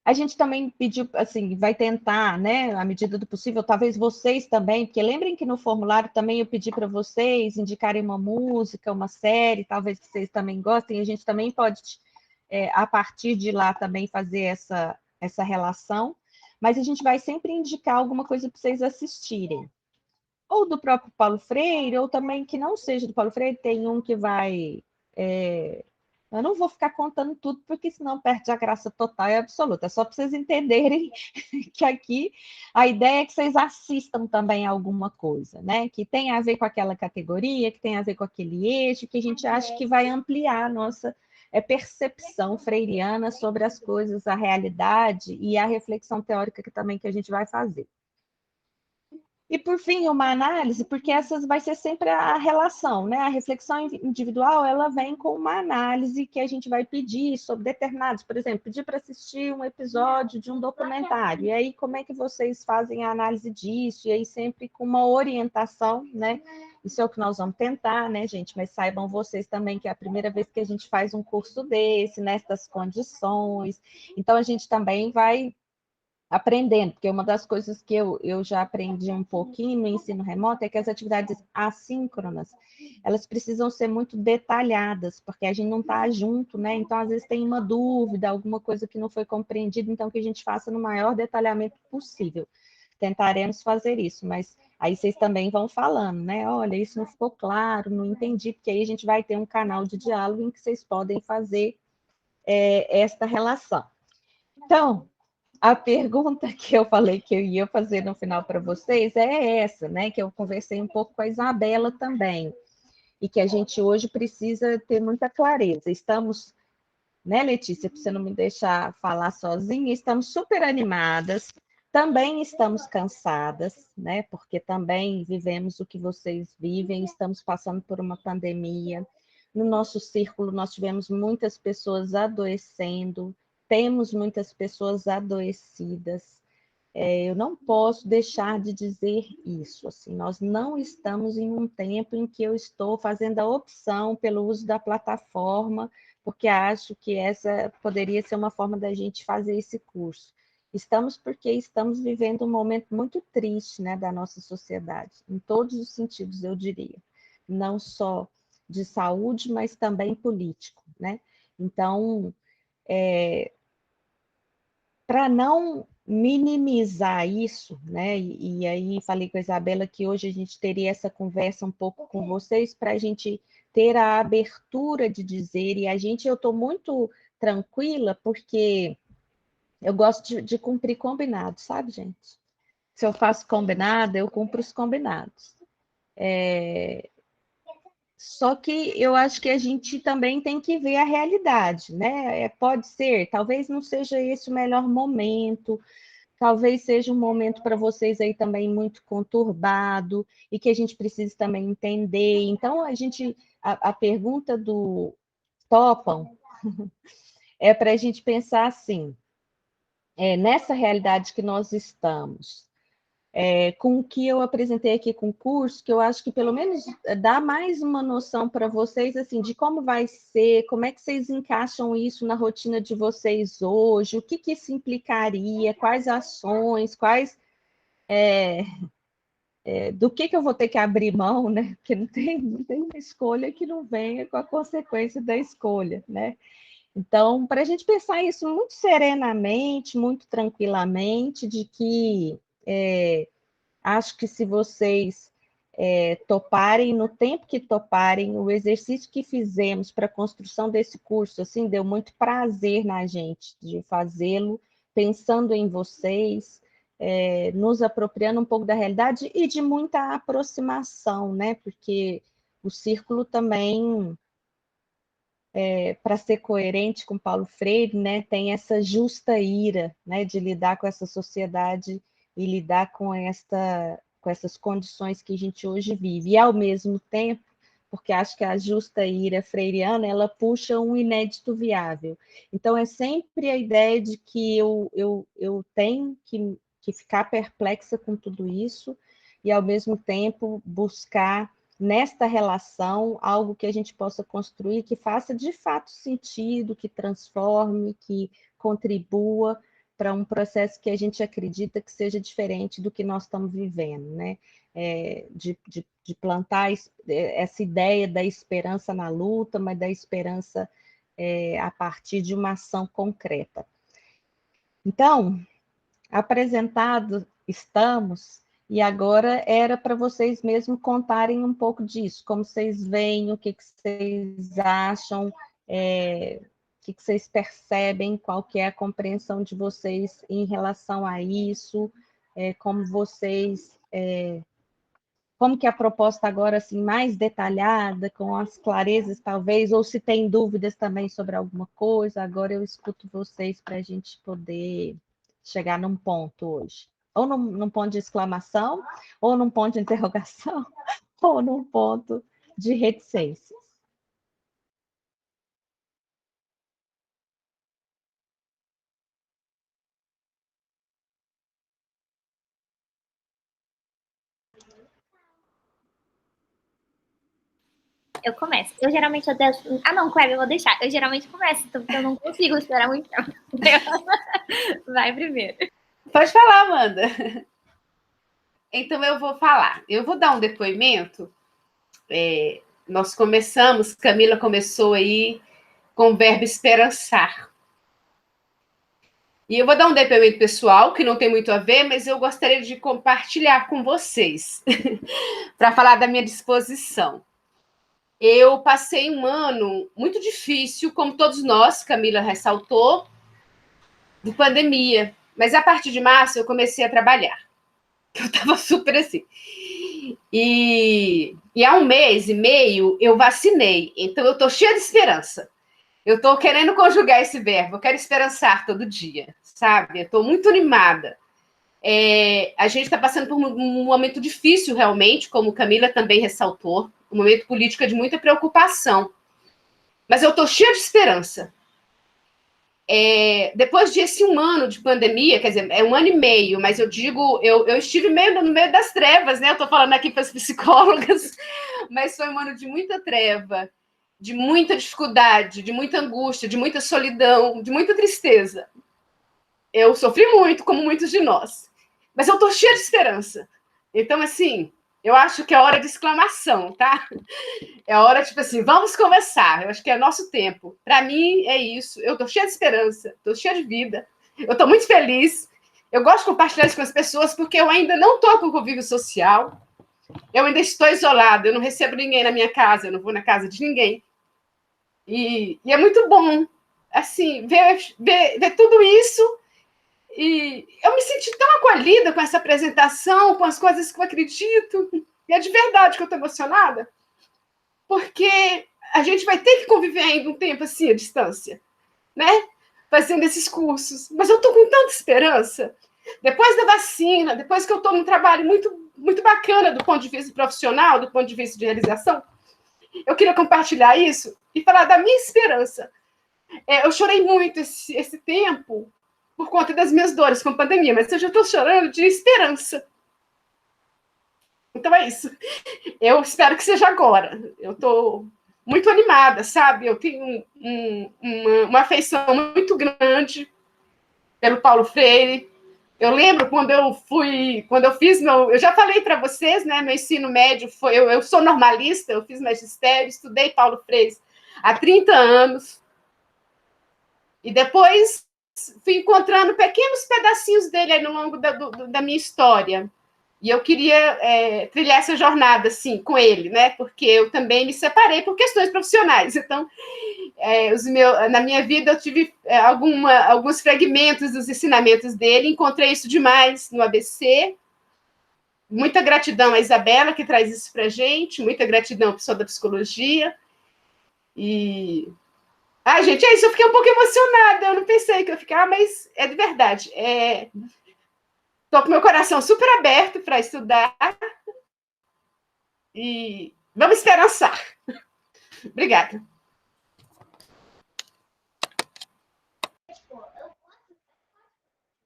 A gente também pediu, assim, vai tentar, né, à medida do possível, talvez vocês também, porque lembrem que no formulário também eu pedi para vocês indicarem uma música, uma série, talvez que vocês também gostem, a gente também pode, a partir de lá, também fazer essa relação, mas a gente vai sempre indicar alguma coisa para vocês assistirem. Ou do próprio Paulo Freire, ou também que não seja do Paulo Freire, tem um que vai... eu não vou ficar contando tudo, porque senão perde a graça total e absoluta. É só para vocês entenderem que aqui a ideia é que vocês assistam também alguma coisa, né? Que tem a ver com aquela categoria, que tem a ver com aquele eixo, que a gente acha que vai ampliar a nossa percepção freiriana sobre as coisas, a realidade e a reflexão teórica que também que a gente vai fazer. E, por fim, uma análise, porque essa vai ser sempre a relação, né? A reflexão individual, ela vem com uma análise que a gente vai pedir sobre determinados, por exemplo, pedir para assistir um episódio de um documentário, e aí como é que vocês fazem a análise disso, e aí sempre com uma orientação, né? Isso é o que nós vamos tentar, né, gente? Mas saibam vocês também que é a primeira vez que a gente faz um curso desse, nessas condições, então a gente também vai aprendendo, porque uma das coisas que eu já aprendi um pouquinho no ensino remoto é que as atividades assíncronas, elas precisam ser muito detalhadas, porque a gente não está junto, né? Então, às vezes tem uma dúvida, alguma coisa que não foi compreendida, então que a gente faça no maior detalhamento possível. Tentaremos fazer isso, mas aí vocês também vão falando, né? Olha, isso não ficou claro, não entendi, porque aí a gente vai ter um canal de diálogo em que vocês podem fazer esta relação. Então, a pergunta que eu falei que eu ia fazer no final para vocês é essa, né? Que eu conversei um pouco com a Isabela também, e que a gente hoje precisa ter muita clareza. Estamos, né, Letícia, para você não me deixar falar sozinha, estamos super animadas, também estamos cansadas, né? Porque também vivemos o que vocês vivem, estamos passando por uma pandemia. No nosso círculo, nós tivemos muitas pessoas adoecendo, temos muitas pessoas adoecidas. Eu não posso deixar de dizer isso. Assim, nós não estamos em um tempo em que eu estou fazendo a opção pelo uso da plataforma, porque acho que essa poderia ser uma forma da gente fazer esse curso. Estamos porque estamos vivendo um momento muito triste, né, da nossa sociedade, em todos os sentidos, eu diria. Não só de saúde, mas também político, né? Então, para não minimizar isso, né? E aí falei com a Isabela que hoje a gente teria essa conversa um pouco com vocês para a gente ter a abertura de dizer, e eu estou muito tranquila porque eu gosto de cumprir combinado, sabe, gente? se eu faço combinado, eu cumpro os combinados. Só que eu acho que a gente também tem que ver a realidade, né? Pode ser, talvez não seja esse o melhor momento, talvez seja um momento para vocês aí também muito conturbado e que a gente precisa também entender. Então, a pergunta do topam é para a gente pensar assim, nessa realidade que nós estamos, com o que eu apresentei aqui com o curso, que eu acho que pelo menos dá mais uma noção para vocês, assim, de como vai ser, como é que vocês encaixam isso na rotina de vocês hoje, o que que isso implicaria, quais ações, do que eu vou ter que abrir mão, né? Porque não tem uma escolha que não venha com a consequência da escolha, né? Então, para a gente pensar isso muito serenamente, muito tranquilamente, de que acho que se vocês toparem, no tempo que toparem, o exercício que fizemos para a construção desse curso, assim, deu muito prazer na gente de fazê-lo, pensando em vocês, nos apropriando um pouco da realidade e de muita aproximação, né? Porque o círculo também, para ser coerente com Paulo Freire, né, tem essa justa ira, né, de lidar com essa sociedade e lidar com essas condições que a gente hoje vive. E, ao mesmo tempo, porque acho que a justa ira freiriana, ela puxa um inédito viável. Então, é sempre a ideia de que eu tenho que ficar perplexa com tudo isso e, ao mesmo tempo, buscar nesta relação algo que a gente possa construir que faça de fato sentido, que transforme, que contribua para um processo que a gente acredita que seja diferente do que nós estamos vivendo, né? De plantar essa ideia da esperança na luta, mas da esperança a partir de uma ação concreta. Então, apresentado estamos, e agora era para vocês mesmo contarem um pouco disso, como vocês veem, o que vocês acham, o que vocês percebem, qual que é a compreensão de vocês em relação a isso, como vocês, como que é a proposta agora, assim, mais detalhada, com as clarezas, talvez, ou se tem dúvidas também sobre alguma coisa, agora eu escuto vocês para a gente poder chegar num ponto hoje. Ou num ponto de exclamação, ou num ponto de interrogação, ou num ponto de reticências. Eu começo. Eu geralmente eu deixo... Ah, não, Cleber, eu vou deixar. Eu geralmente começo, porque eu não consigo esperar muito tempo. Vai primeiro. Pode falar, Amanda. Então, eu vou falar. Eu vou dar um depoimento. Nós começamos, Camila começou aí com o verbo esperançar. E eu vou dar um depoimento pessoal, que não tem muito a ver, mas eu gostaria de compartilhar com vocês, para falar da minha disposição. Eu passei um ano muito difícil, como todos nós, Camila ressaltou, de pandemia. Mas a partir de março eu comecei a trabalhar. Eu estava super assim. E há 1 mês e meio eu vacinei, então eu estou cheia de esperança. Eu estou querendo conjugar esse verbo, eu quero esperançar todo dia, sabe? Eu estou muito animada. A gente está passando por um momento difícil, realmente, como Camila também ressaltou, um momento político de muita preocupação. Mas eu estou cheia de esperança. Depois desse 1 ano de pandemia, quer dizer, 1 ano e meio, mas eu digo, eu estive no meio das trevas, né? Eu estou falando aqui para as psicólogas, mas foi 1 ano de muita treva, de muita dificuldade, de muita angústia, de muita solidão, de muita tristeza. Eu sofri muito, como muitos de nós, mas eu estou cheia de esperança. Então, assim, eu acho que é hora de exclamação, tá? É hora, tipo assim, vamos começar. Eu acho que é nosso tempo. Para mim, é isso. Eu estou cheia de esperança, estou cheia de vida. Eu estou muito feliz. Eu gosto de compartilhar isso com as pessoas porque eu ainda não estou com convívio social. Eu ainda estou isolada. Eu não recebo ninguém na minha casa. Eu não vou na casa de ninguém. E é muito bom, assim, ver tudo isso E eu me senti tão acolhida com essa apresentação, com as coisas que eu acredito. E é de verdade que eu estou emocionada, porque a gente vai ter que conviver ainda um tempo assim, à distância, né? Fazendo esses cursos. Mas eu estou com tanta esperança. Depois da vacina, depois que eu estou num trabalho muito, muito bacana do ponto de vista profissional, do ponto de vista de realização, eu queria compartilhar isso e falar da minha esperança. Eu chorei muito esse tempo por conta das minhas dores com a pandemia, mas eu já estou chorando de esperança. Então é isso. Eu espero que seja agora. Eu estou muito animada, sabe? Eu tenho uma afeição muito grande pelo Paulo Freire. Eu lembro quando eu fiz eu já falei para vocês, né? Meu ensino médio eu sou normalista, eu fiz magistério, estudei Paulo Freire há 30 anos. E depois fui encontrando pequenos pedacinhos dele aí no longo da minha história. E eu queria trilhar essa jornada, assim, com ele, né? Porque eu também me separei por questões profissionais. Então, na minha vida, eu tive alguns fragmentos dos ensinamentos dele. Encontrei isso demais no ABC. Muita gratidão à Isabela, que traz isso para a gente. Muita gratidão ao pessoal da psicologia. E... Ai, gente, é isso. Eu fiquei um pouco emocionada. Eu não pensei que eu ia ficar, mas é de verdade. Estou com meu coração super aberto para estudar e vamos esperançar. Obrigada.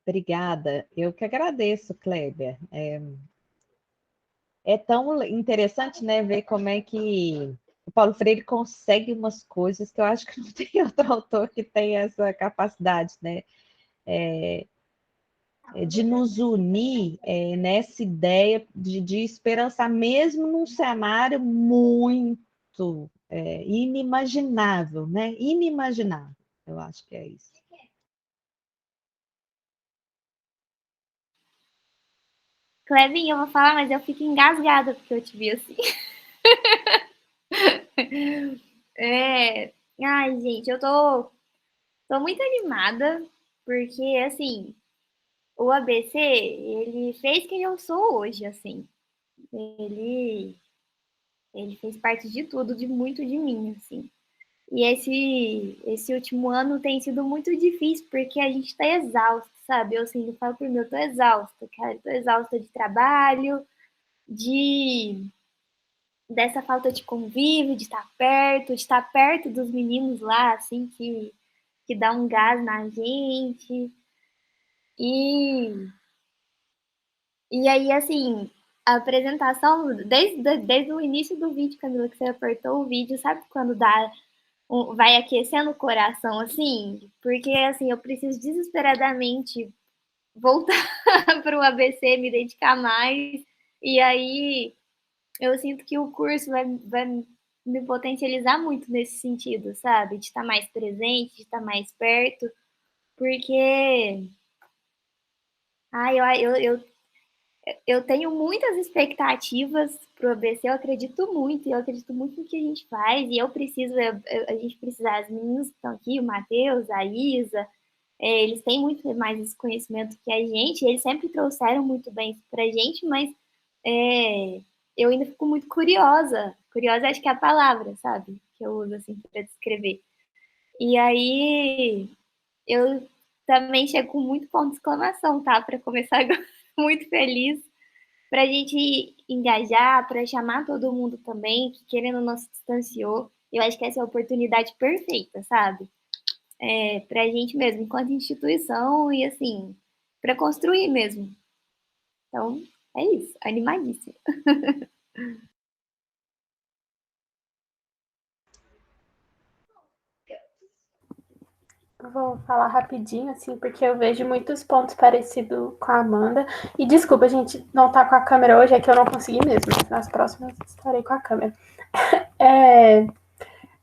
Obrigada. Eu que agradeço, Kleber. É tão interessante, né, ver como é que o Paulo Freire consegue umas coisas que eu acho que não tem outro autor que tem essa capacidade, né? De nos unir nessa ideia de esperançar, mesmo num cenário muito inimaginável, né? Inimaginável, eu acho que é isso. Clevinho, eu vou falar, mas eu fico engasgada porque eu te vi assim. Ai, gente, eu tô muito animada, porque, assim, o ABC, ele fez quem eu sou hoje, assim. Ele fez parte de tudo, de muito de mim, assim. E esse último ano tem sido muito difícil, porque a gente tá exausto, sabe? Eu, assim, eu falo por mim, eu tô exausta, cara. Eu tô exausta de trabalho, de dessa falta de convívio, de estar perto dos meninos lá, assim, que dá um gás na gente. E, e aí, assim, a apresentação, desde o início do vídeo, Camila, que você apertou o vídeo, sabe quando vai aquecendo o coração, assim? Porque, assim, eu preciso desesperadamente voltar para o ABC, me dedicar mais. E aí, eu sinto que o curso vai me potencializar muito nesse sentido, sabe? De estar mais presente, de estar mais perto, porque eu tenho muitas expectativas para o ABC, eu acredito muito no que a gente faz, e a gente precisa, as meninas que estão aqui, o Matheus, a Isa, eles têm muito mais esse conhecimento que a gente, eles sempre trouxeram muito bem isso para a gente, mas eu ainda fico muito curiosa. Curiosa acho que é a palavra, sabe? Que eu uso assim para descrever. E aí eu também chego com muito ponto de exclamação, tá? Para começar agora, muito feliz. Para a gente engajar, para chamar todo mundo também, que querendo ou não se distanciou. Eu acho que essa é a oportunidade perfeita, sabe? Para a gente mesmo, enquanto instituição, e assim, para construir mesmo. Então, é isso, animadíssima. Vou falar rapidinho, assim, porque eu vejo muitos pontos parecidos com a Amanda. E desculpa, a gente não tá com a câmera hoje, é que eu não consegui mesmo. Nas próximas estarei com a câmera.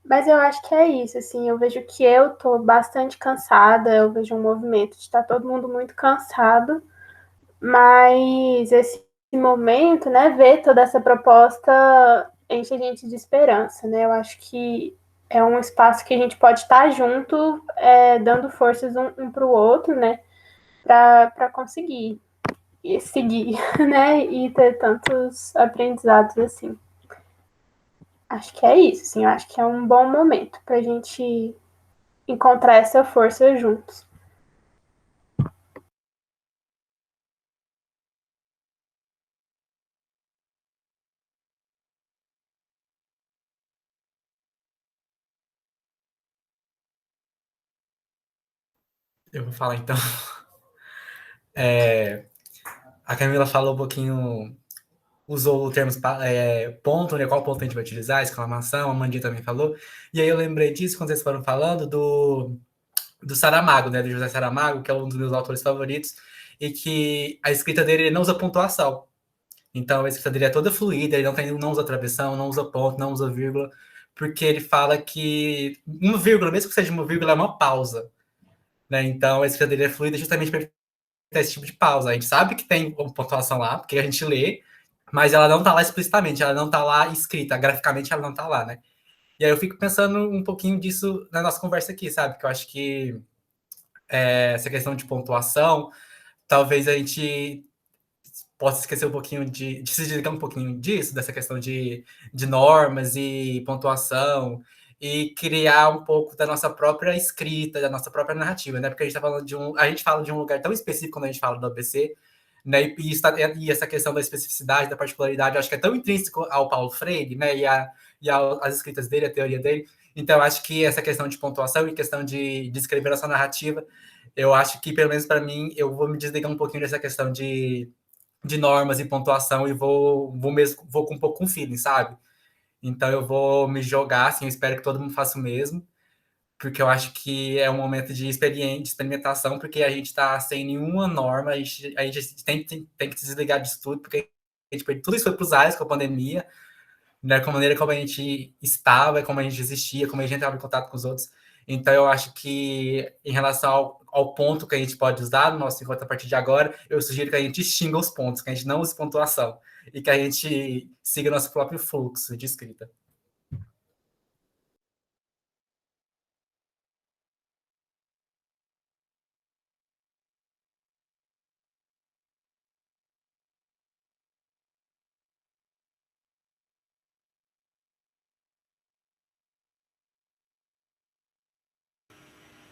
Mas eu acho que é isso, assim, eu vejo que eu tô bastante cansada, eu vejo um movimento de estar todo mundo muito cansado, mas esse momento, né, ver toda essa proposta enche a gente de esperança, né? Eu acho que é um espaço que a gente pode estar junto, dando forças um para o outro, né? para conseguir e seguir, né? E ter tantos aprendizados assim. Acho que é isso, assim, eu acho que é um bom momento para a gente encontrar essa força juntos. Eu vou falar então. A Camila falou um pouquinho, usou o termo ponto, né? Qual ponto a gente vai utilizar, exclamação, a Mandinha também falou. E aí eu lembrei disso quando vocês foram falando do Saramago, né? Do José Saramago, que é um dos meus autores favoritos, e que a escrita dele ele não usa pontuação. Então a escrita dele é toda fluida, ele não usa travessão, não usa ponto, não usa vírgula, porque ele fala que uma vírgula, mesmo que seja uma vírgula, é uma pausa. Né? Então a escrita dele é fluida justamente para esse tipo de pausa. A gente sabe que tem uma pontuação lá, porque a gente lê, mas ela não tá lá explicitamente, ela não tá lá escrita, graficamente ela não tá lá, né? E aí eu fico pensando um pouquinho disso na nossa conversa aqui, sabe? Que eu acho que essa questão de pontuação, talvez a gente possa esquecer um pouquinho de se desligar um pouquinho disso, dessa questão de normas e pontuação, e criar um pouco da nossa própria escrita, da nossa própria narrativa, né? Porque a gente tá falando a gente fala de um lugar tão específico quando a gente fala do ABC, né? E essa questão da especificidade, da particularidade, eu acho que é tão intrínseco ao Paulo Freire, né? E às escritas dele, a teoria dele. Então, eu acho que essa questão de pontuação e questão de escrever essa narrativa, eu acho que, pelo menos para mim, eu vou me desligar um pouquinho dessa questão de normas e pontuação e vou com um pouco com feeling, sabe? Então eu vou me jogar, assim, eu espero que todo mundo faça o mesmo, porque eu acho que é um momento de experimentação, porque a gente está sem nenhuma norma, a gente tem que se desligar disso tudo, porque tudo isso foi para os ares com a pandemia, né, com a maneira como a gente estava, como a gente existia, como a gente entrava em contato com os outros. Então, eu acho que, em relação ao ponto que a gente pode usar no nosso encontro a partir de agora, eu sugiro que a gente extinga os pontos, que a gente não use pontuação, e que a gente siga nosso próprio fluxo de escrita.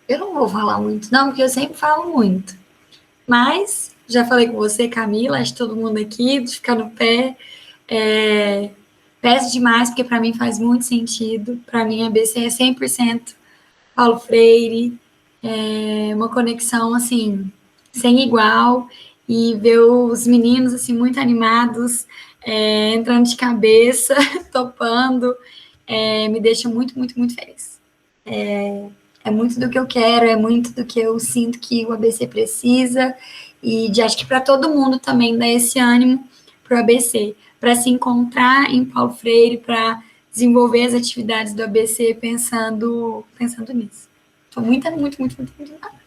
Eu não vou falar muito, não, porque eu sempre falo muito. Mas, já falei com você, Camila, acho que todo mundo aqui, de ficar no pé. Peço demais, porque para mim faz muito sentido. Para mim, a BC é 100% Paulo Freire. É uma conexão, assim, sem igual. E ver os meninos, assim, muito animados, entrando de cabeça, topando, me deixa muito, muito, muito feliz. É muito do que eu quero, é muito do que eu sinto que o ABC precisa, e acho que para todo mundo também dá esse ânimo para o ABC, para se encontrar em Paulo Freire, para desenvolver as atividades do ABC pensando nisso. Estou muito, muito, muito, muito, muito animada.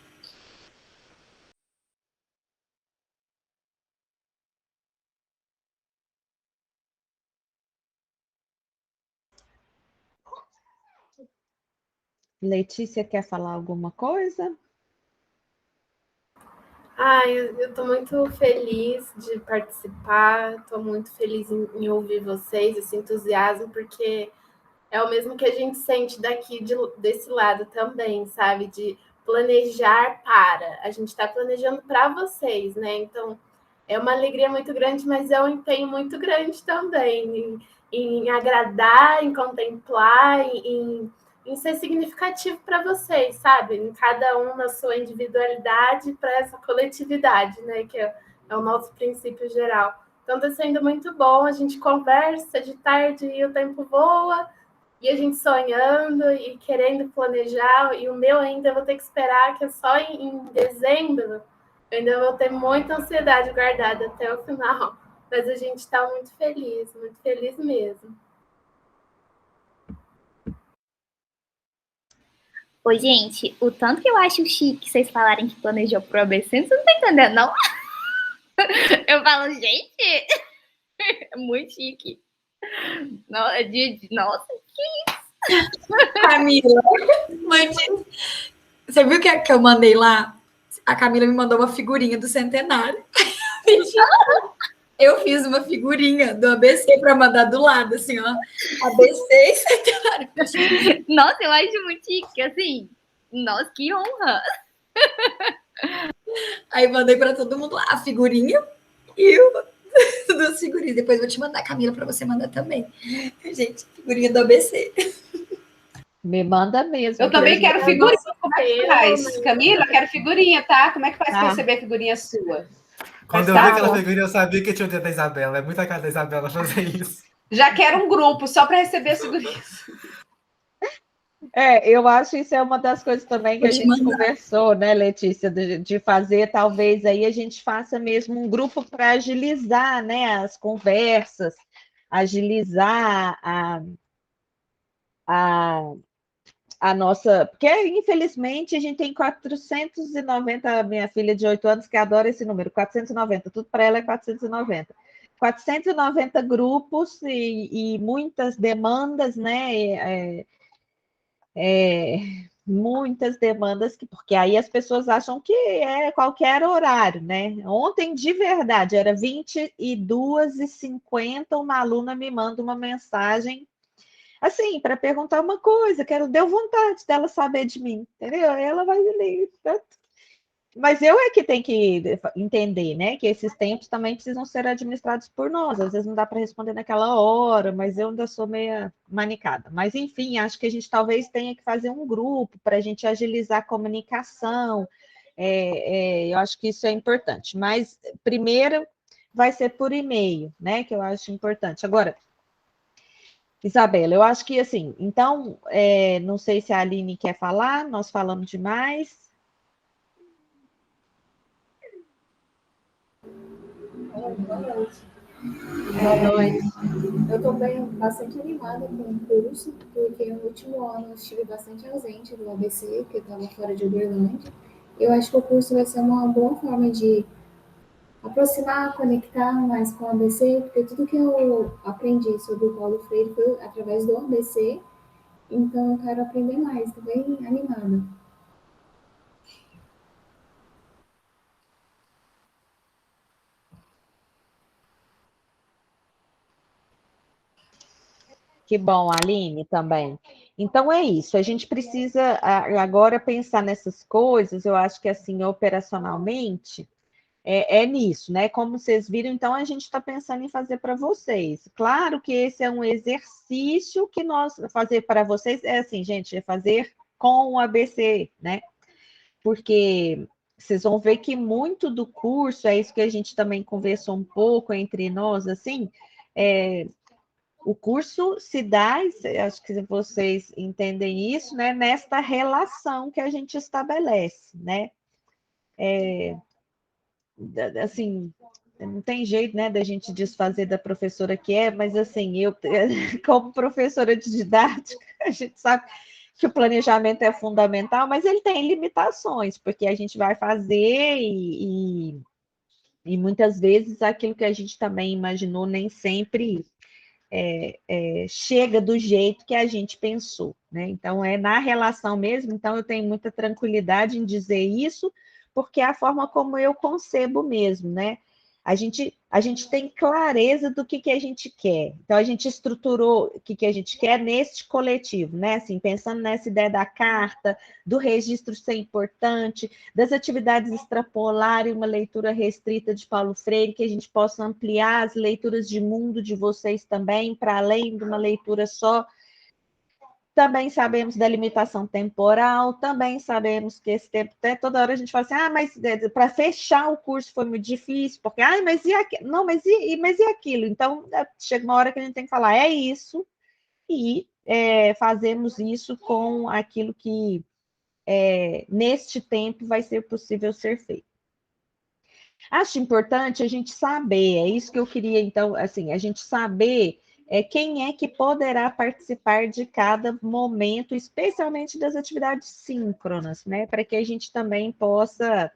Letícia quer falar alguma coisa? Eu estou muito feliz de participar, estou muito feliz em ouvir vocês, esse entusiasmo, porque é o mesmo que a gente sente daqui desse lado também, sabe? De planejar para. A gente está planejando para vocês, né? Então, é uma alegria muito grande, mas é um empenho muito grande também em agradar, em contemplar, em ser significativo para vocês, sabe? Em cada um na sua individualidade para essa coletividade, né? Que é o nosso princípio geral. Então, está sendo muito bom. A gente conversa de tarde e o tempo voa, e a gente sonhando e querendo planejar. E o meu ainda vou ter que esperar, que é só em dezembro. Eu ainda vou ter muita ansiedade guardada até o final. Mas a gente está muito feliz mesmo. Ô, gente, o tanto que eu acho chique vocês falarem que planejou pro ABC, vocês não estão entendendo, não? Eu falo, gente, é muito chique. Nossa, que isso? Camila, você viu que eu mandei lá? a Camila me mandou uma figurinha do centenário. Eu fiz uma figurinha do ABC para mandar do lado, assim, ó. ABC e centenário. Nossa, eu acho muito chique, assim. Nossa, que honra. Aí mandei para todo mundo lá a figurinha e o das figurinhas. Depois eu vou te mandar, Camila, para você mandar também. Gente, figurinha do ABC. Me manda mesmo. Eu também quero figurinha. Como é que faz? Mas- Camila, eu quero figurinha, tá? Como é que faz para Tá. receber figurinha sua? Quando eu Tá vi aquela bom. figurinha, eu sabia que tinha o dedo da Isabela. É muita cara da Isabela fazer isso. Já quero um grupo só para receber as figurinhas. Eu acho que isso é uma das coisas também que Vou a te gente mandar. conversou, né, Letícia, de fazer, talvez aí a gente faça mesmo um grupo para agilizar, né, as conversas, agilizar a, a nossa. Porque, infelizmente, a gente tem 490, minha filha de 8 anos, que adora esse número, 490, tudo para ela é 490. 490 grupos e muitas demandas, né? Muitas demandas, porque aí as pessoas acham que é qualquer horário, né? Ontem, de verdade, era 22h50, uma aluna me manda uma mensagem, assim, para perguntar uma coisa, que ela deu vontade dela saber de mim, entendeu? Aí ela vai ler. Mas eu é que tenho que entender, né? Que esses tempos também precisam ser administrados por nós. Às vezes não dá para responder naquela hora, mas eu ainda sou meia manicada. Mas, enfim, acho que a gente talvez tenha que fazer um grupo para a gente agilizar a comunicação. Eu acho que isso é importante. Mas, primeiro, vai ser por e-mail, né? Que eu acho importante. Agora, Isabela, eu acho que, assim, então, não sei se a Aline quer falar, nós falamos demais. Boa noite. Eu estou bastante animada com o curso, porque no último ano eu estive bastante ausente do ABC, porque eu estava fora de Uberlândia. Eu acho que o curso vai ser uma boa forma de aproximar, conectar mais com o ABC, porque tudo que eu aprendi sobre o Paulo Freire foi através do ABC, então eu quero aprender mais, estou bem animada. Que bom, Aline, também. Então é isso, a gente precisa agora pensar nessas coisas, eu acho que assim, operacionalmente, é nisso, né? Como vocês viram, então a gente está pensando em fazer para vocês. Claro que esse é um exercício que nós fazer para vocês, é assim, gente, é fazer com o ABC, né? Porque vocês vão ver que muito do curso, é isso que a gente também conversou um pouco entre nós, assim, o curso se dá, acho que vocês entendem isso, né, nesta relação que a gente estabelece, né? Assim, não tem jeito, né, da gente desfazer da professora que é, mas assim, eu, como professora de didática, a gente sabe que o planejamento é fundamental, mas ele tem limitações, porque a gente vai fazer e muitas vezes aquilo que a gente também imaginou nem sempre chega do jeito que a gente pensou, né? Então, é na relação mesmo, então eu tenho muita tranquilidade em dizer isso, porque é a forma como eu concebo mesmo, né? A gente tem clareza do que a gente quer. Então, a gente estruturou o que a gente quer neste coletivo, né? Assim, pensando nessa ideia da carta, do registro ser importante, das atividades extrapolarem uma leitura restrita de Paulo Freire, que a gente possa ampliar as leituras de mundo de vocês também, para além de uma leitura só. Também sabemos da limitação temporal, também sabemos que esse tempo, até toda hora a gente fala assim, mas para fechar o curso foi muito difícil, porque, mas e aquilo? Não, mas e aquilo? Então, chega uma hora que a gente tem que falar, é isso, e fazemos isso com aquilo que, neste tempo, vai ser possível ser feito. Acho importante a gente saber, é isso que eu queria, então, assim, a gente saber quem é que poderá participar de cada momento, especialmente das atividades síncronas, né? Para que a gente também possa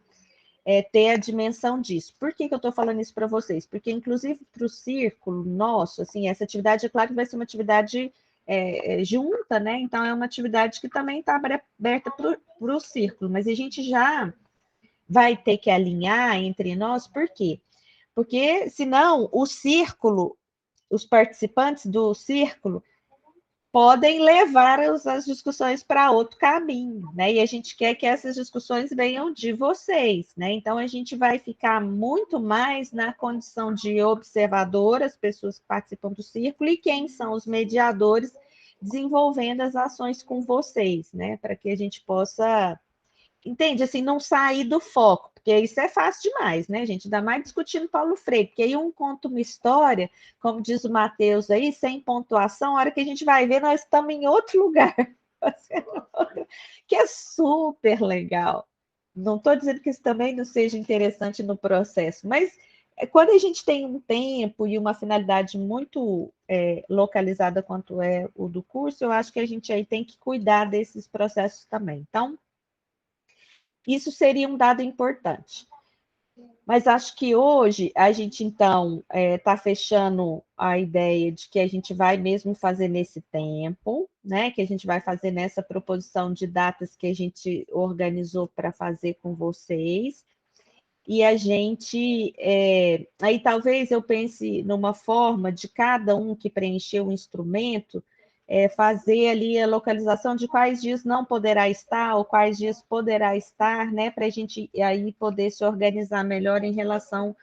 ter a dimensão disso. Por que eu estou falando isso para vocês? Porque, inclusive, para o círculo nosso, assim, essa atividade, é claro que vai ser uma atividade junta, né? Então, é uma atividade que também está aberta para o círculo, mas a gente já vai ter que alinhar entre nós, por quê? Porque, senão, o círculo, os participantes do círculo podem levar as discussões para outro caminho, né? E a gente quer que essas discussões venham de vocês, né? Então, a gente vai ficar muito mais na condição de observador, as pessoas que participam do círculo, e quem são os mediadores desenvolvendo as ações com vocês, né? Para que a gente possa, entende, assim, não sair do foco, porque isso é fácil demais, né, gente? Ainda mais discutindo Paulo Freire, porque aí um conta uma história, como diz o Matheus aí, sem pontuação, a hora que a gente vai ver, nós estamos em outro lugar, que é super legal. Não estou dizendo que isso também não seja interessante no processo, mas quando a gente tem um tempo e uma finalidade muito localizada quanto é o do curso, eu acho que a gente aí tem que cuidar desses processos também. Então, isso seria um dado importante. Mas acho que hoje a gente, então, está fechando a ideia de que a gente vai mesmo fazer nesse tempo, né? Que a gente vai fazer nessa proposição de datas que a gente organizou para fazer com vocês. E a gente, aí talvez eu pense numa forma de cada um que preencheu o instrumento, fazer ali a localização de quais dias não poderá estar ou quais dias poderá estar, né, para a gente aí poder se organizar melhor em relação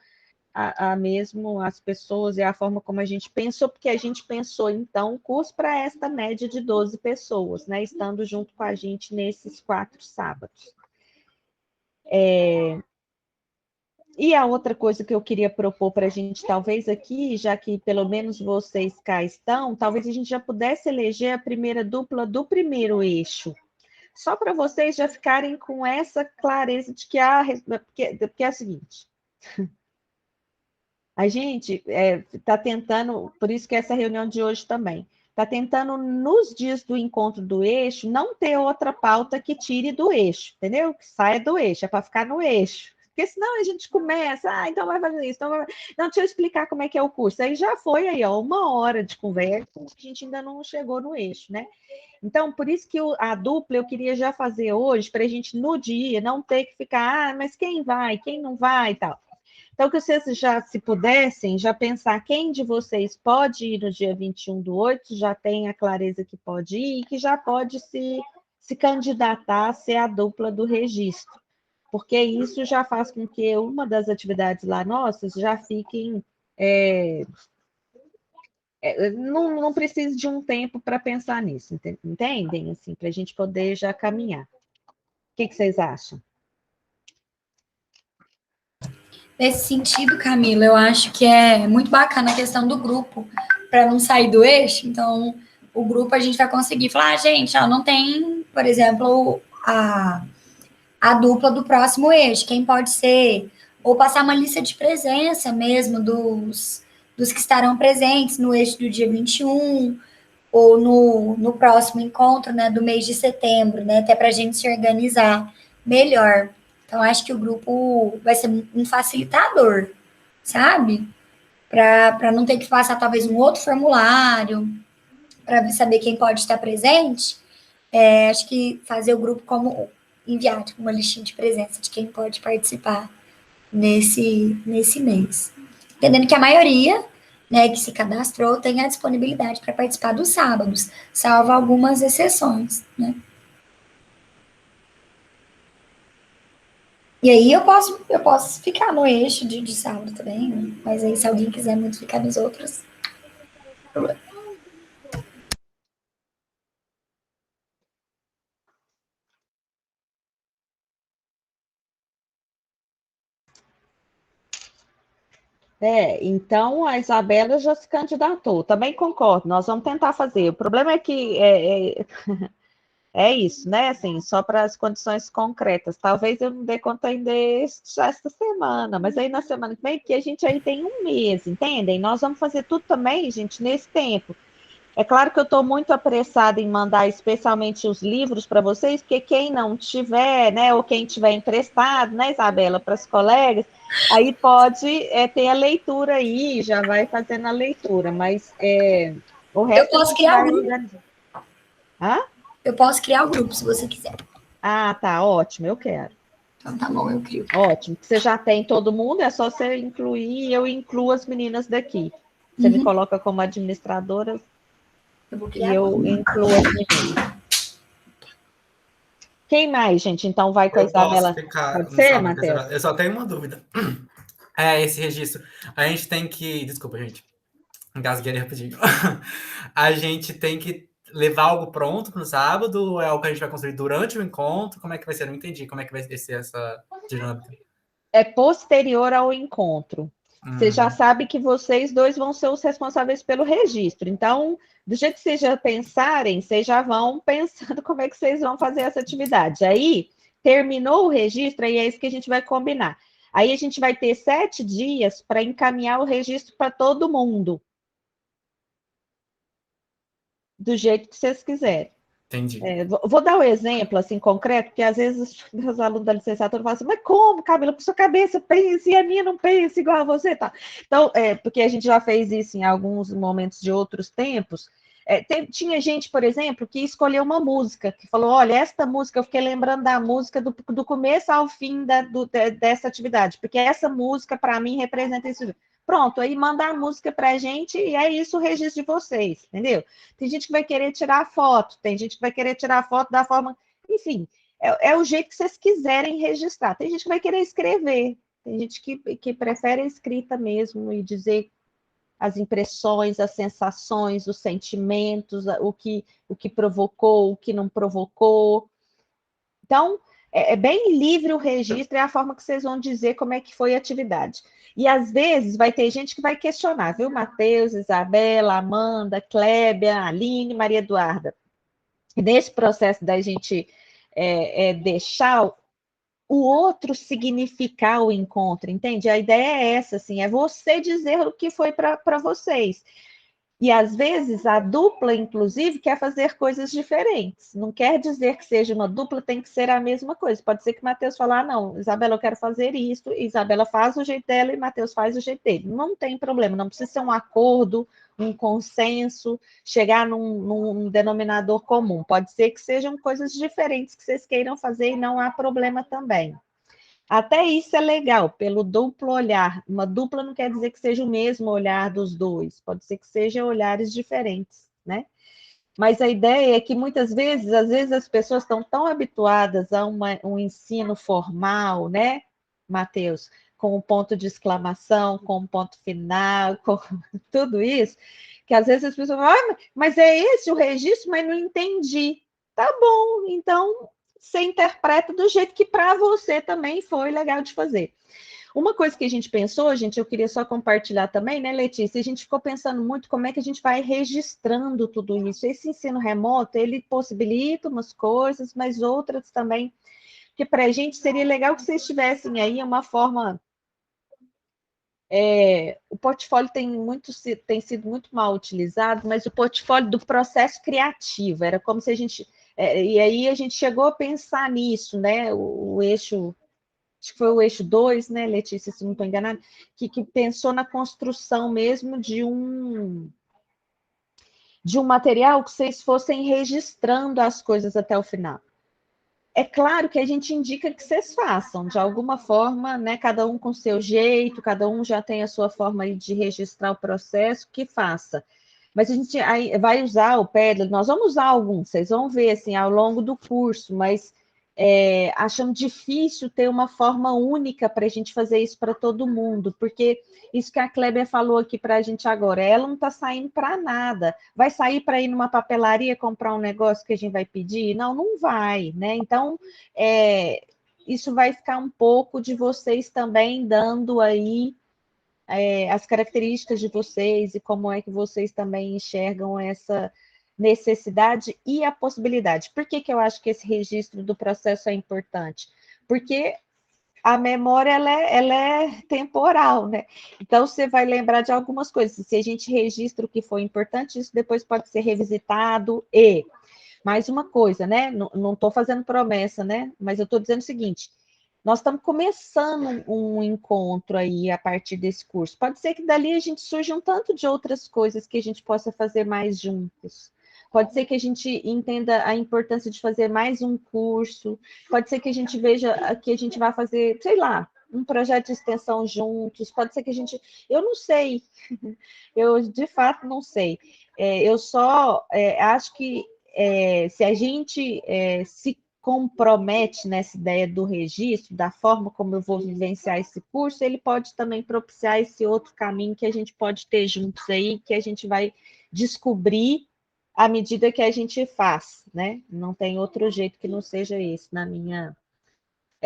a mesmo as pessoas e a forma como a gente pensou, porque a gente pensou, então, o curso para esta média de 12 pessoas, né, estando junto com a gente nesses 4 sábados. E a outra coisa que eu queria propor para a gente, talvez aqui, já que pelo menos vocês cá estão, talvez a gente já pudesse eleger a primeira dupla do primeiro eixo. Só para vocês já ficarem com essa clareza de que porque é o seguinte, a gente está tentando, por isso que essa reunião de hoje também, está tentando, nos dias do encontro do eixo, não ter outra pauta que tire do eixo, entendeu? Que saia do eixo, é para ficar no eixo. Porque senão a gente começa, então vai fazer isso, não, deixa eu explicar como é que é o curso. Aí já foi aí, ó, 1 hora de conversa, a gente ainda não chegou no eixo, né? Então, por isso que a dupla eu queria já fazer hoje, para a gente, no dia, não ter que ficar, mas quem vai, quem não vai e tal. Então, que vocês já, se pudessem, já pensar quem de vocês pode ir no dia 21/8, já tem a clareza que pode ir e que já pode se candidatar a ser a dupla do registro. Porque isso já faz com que uma das atividades lá nossas já fiquem... não precise de um tempo para pensar nisso, entendem? Assim, para a gente poder já caminhar. O que vocês acham? Nesse sentido, Camila, eu acho que é muito bacana a questão do grupo, para não sair do eixo. Então, o grupo a gente vai conseguir falar, gente, ó, não tem, por exemplo, a dupla do próximo eixo, quem pode ser, ou passar uma lista de presença mesmo dos que estarão presentes no eixo do dia 21, ou no próximo encontro, né, do mês de setembro, né, até para a gente se organizar melhor. Então, acho que o grupo vai ser um facilitador, sabe? Para não ter que passar, talvez, um outro formulário, para saber quem pode estar presente. Acho que fazer o grupo como enviar uma listinha de presença de quem pode participar nesse mês. Entendendo que a maioria, né, que se cadastrou tem a disponibilidade para participar dos sábados, salvo algumas exceções, né? E aí eu posso ficar no eixo de sábado também, né? Mas aí se alguém quiser muito ficar nos outros, problema. Então a Isabela já se candidatou, também concordo, nós vamos tentar fazer. O problema é que é isso, né? Assim, só para as condições concretas. Talvez eu não dê conta ainda já esta semana, mas aí na semana que vem, que a gente aí tem 1 mês, entendem? Nós vamos fazer tudo também, gente, nesse tempo. É claro que eu estou muito apressada em mandar especialmente os livros para vocês, porque quem não tiver, né, ou quem tiver emprestado, né, Isabela, para as colegas, aí pode ter a leitura aí, já vai fazendo a leitura, mas o resto eu posso criar um grupo. Hã? Eu posso criar o grupo, se você quiser. Ah, tá, ótimo, eu quero. Então tá bom, eu crio. Ótimo. Você já tem todo mundo, é só você incluir e eu incluo as meninas daqui. Você me coloca como administradora Eu vou e criar eu agora. incluo as meninas. Quem mais, gente? Então vai com a Eu posso Isabela. ficar Pode no ser, salão Matheus? reservado. Eu só tenho uma dúvida. Esse registro. A gente tem que. Desculpa, gente. Engasguei ali rapidinho. A gente tem que levar algo pronto no sábado? Ou é algo que a gente vai construir durante o encontro? Como é que vai ser? Eu não entendi como é que vai ser essa dinâmica. É posterior ao encontro. Você já Hum, sabe que vocês dois vão ser os responsáveis pelo registro. Então, do jeito que vocês já pensarem, vocês já vão pensando como é que vocês vão fazer essa atividade. Aí, terminou o registro, aí é isso que a gente vai combinar. Aí a gente vai ter 7 dias para encaminhar o registro para todo mundo. Do jeito que vocês quiserem. entendi. Vou dar um exemplo assim concreto, porque às vezes os alunos da licenciatura falam assim, mas como, Camila, porque sua cabeça pensa e a minha não pensa igual a você, tá? Então, porque a gente já fez isso em alguns momentos de outros tempos. Tinha gente, por exemplo, que escolheu uma música, que falou, olha, esta música, eu fiquei lembrando da música do começo ao fim dessa atividade, porque essa música, para mim, representa isso. Pronto, aí manda a música para a gente e é isso o registro de vocês, entendeu? Tem gente que vai querer tirar foto, tem gente que vai querer tirar foto da forma. Enfim, é o jeito que vocês quiserem registrar. Tem gente que vai querer escrever, tem gente que prefere a escrita mesmo e dizer as impressões, as sensações, os sentimentos, o que provocou, o que não provocou. Então, é bem livre o registro, é a forma que vocês vão dizer como é que foi a atividade. E às vezes vai ter gente que vai questionar, viu? Matheus, Isabela, Amanda, Clébia, Aline, Maria Eduarda. E nesse processo da gente deixar o outro significar o encontro, entende? A ideia é essa, assim, é você dizer o que foi para vocês. E às vezes a dupla, inclusive, quer fazer coisas diferentes. Não quer dizer que seja uma dupla, tem que ser a mesma coisa. Pode ser que Matheus fale, não, Isabela, eu quero fazer isso, e Isabela faz o jeito dela e Matheus faz o jeito dele. Não tem problema, não precisa ser um acordo, um consenso, chegar num denominador comum. Pode ser que sejam coisas diferentes que vocês queiram fazer e não há problema também. Até isso é legal, pelo duplo olhar. Uma dupla não quer dizer que seja o mesmo olhar dos dois, pode ser que sejam olhares diferentes, né? Mas a ideia é que muitas vezes, às vezes as pessoas estão tão habituadas a um ensino formal, né, Matheus? Com um ponto de exclamação, com um ponto final, com tudo isso, que às vezes as pessoas falam, mas é esse o registro, mas não entendi. Tá bom, então você interpreta do jeito que para você também foi legal de fazer. Uma coisa que a gente pensou, gente, eu queria só compartilhar também, né, Letícia? A gente ficou pensando muito como é que a gente vai registrando tudo isso. Esse ensino remoto, ele possibilita umas coisas, mas outras também, que para a gente seria legal que vocês tivessem aí uma forma... o portfólio tem sido muito mal utilizado, mas o portfólio do processo criativo, era como se a gente... e aí a gente chegou a pensar nisso, né? O eixo... Acho que foi o eixo 2, né, Letícia, se não estou enganada, que pensou na construção mesmo de um material que vocês fossem registrando as coisas até o final. É claro que a gente indica que vocês façam, de alguma forma, né, cada um com seu jeito, cada um já tem a sua forma aí de registrar o processo, que faça. Mas a gente vai usar o Padlet, nós vamos usar alguns, vocês vão ver, assim, ao longo do curso, mas... achando difícil ter uma forma única para a gente fazer isso para todo mundo, porque isso que a Clébia falou aqui para a gente agora, ela não está saindo para nada. Vai sair para ir numa papelaria comprar um negócio que a gente vai pedir? Não, não vai, né? Então, isso vai ficar um pouco de vocês também dando aí as características de vocês e como é que vocês também enxergam essa necessidade e a possibilidade. Por que eu acho que esse registro do processo é importante? Porque a memória ela é temporal, né? Então, você vai lembrar de algumas coisas. Se a gente registra o que foi importante, isso depois pode ser revisitado e... Mais uma coisa, né? Não estou fazendo promessa, né? Mas eu estou dizendo o seguinte... Nós estamos começando um encontro aí a partir desse curso. Pode ser que dali a gente surja um tanto de outras coisas que a gente possa fazer mais juntos. pode ser que a gente entenda a importância de fazer mais um curso, pode ser que a gente veja que a gente vai fazer, sei lá, um projeto de extensão juntos, pode ser que a gente... Eu não sei, eu de fato não sei. Eu só acho que se a gente se compromete nessa ideia do registro, da forma como eu vou vivenciar esse curso, ele pode também propiciar esse outro caminho que a gente pode ter juntos aí, que a gente vai descobrir à medida que a gente faz, né? Não tem outro jeito que não seja esse, na minha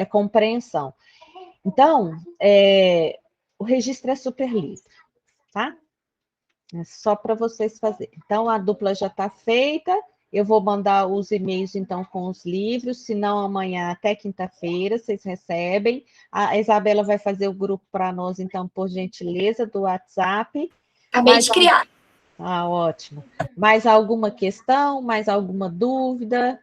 compreensão. Então, o registro é super livre, tá? É só para vocês fazerem. Então, a dupla já está feita. Eu vou mandar os e-mails, então, com os livros. Se não, amanhã, até quinta-feira, vocês recebem. A Isabela vai fazer o grupo para nós, então, por gentileza, do WhatsApp. Acabei de criar. Ótimo. Mais alguma questão? Mais alguma dúvida?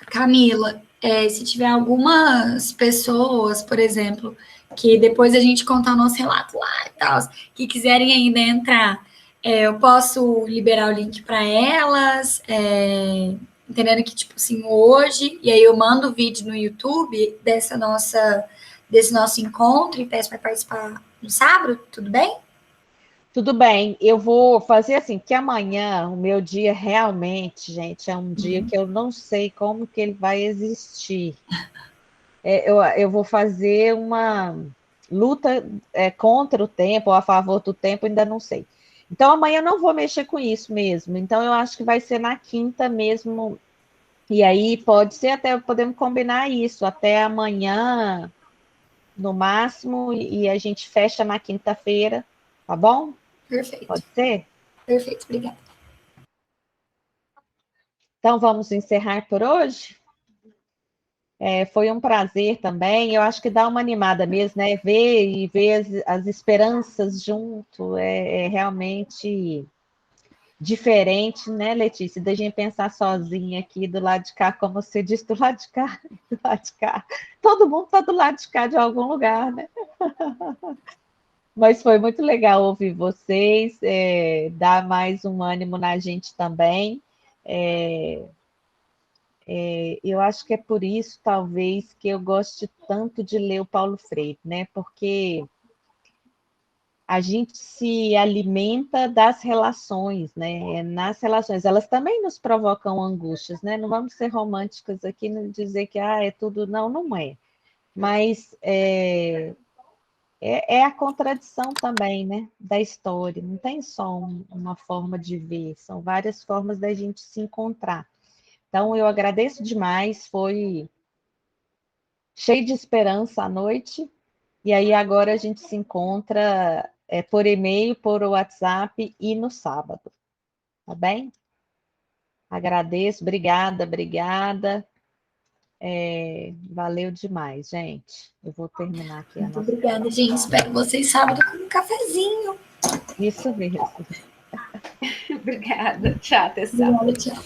Camila, se tiver algumas pessoas, por exemplo, que depois a gente contar o nosso relato lá e tal, que quiserem ainda entrar, eu posso liberar o link para elas, entendendo que, tipo assim, hoje, e aí eu mando o vídeo no YouTube desse nosso encontro e peço para participar no sábado, tudo bem? Tudo bem, eu vou fazer assim, que amanhã, o meu dia realmente, gente, é um dia que eu não sei como que ele vai existir. Eu vou fazer uma luta contra o tempo, ou a favor do tempo, ainda não sei. Então, amanhã eu não vou mexer com isso mesmo. Então, eu acho que vai ser na quinta mesmo. E aí, pode ser até, podemos combinar isso, até amanhã, no máximo, e a gente fecha na quinta-feira, tá bom? Perfeito. Pode ser? Perfeito, obrigada. Então, vamos encerrar por hoje? Foi um prazer também, eu acho que dá uma animada mesmo, né? Ver as esperanças junto é realmente diferente, né, Letícia? Da gente pensar sozinha aqui do lado de cá, como você disse, do lado de cá, do lado de cá. Todo mundo está do lado de cá de algum lugar, né? Mas foi muito legal ouvir vocês, dar mais um ânimo na gente também. Eu acho que é por isso, talvez, que eu goste tanto de ler o Paulo Freire, né? Porque a gente se alimenta das relações, né? Nas relações, elas também nos provocam angústias, né? Não vamos ser românticas aqui, não dizer que é tudo, não é. Mas é a contradição também, né? Da história. Não tem só uma forma de ver, são várias formas da gente se encontrar. Então, eu agradeço demais, foi cheio de esperança à noite, e aí agora a gente se encontra por e-mail, por WhatsApp e no sábado, tá bem? Agradeço, obrigada. Valeu demais, gente. Eu vou terminar aqui a nossa... Muito obrigada, gente. Espero vocês sábado com um cafezinho. Isso mesmo. Obrigada. Tchau, até sábado. Obrigada, tchau.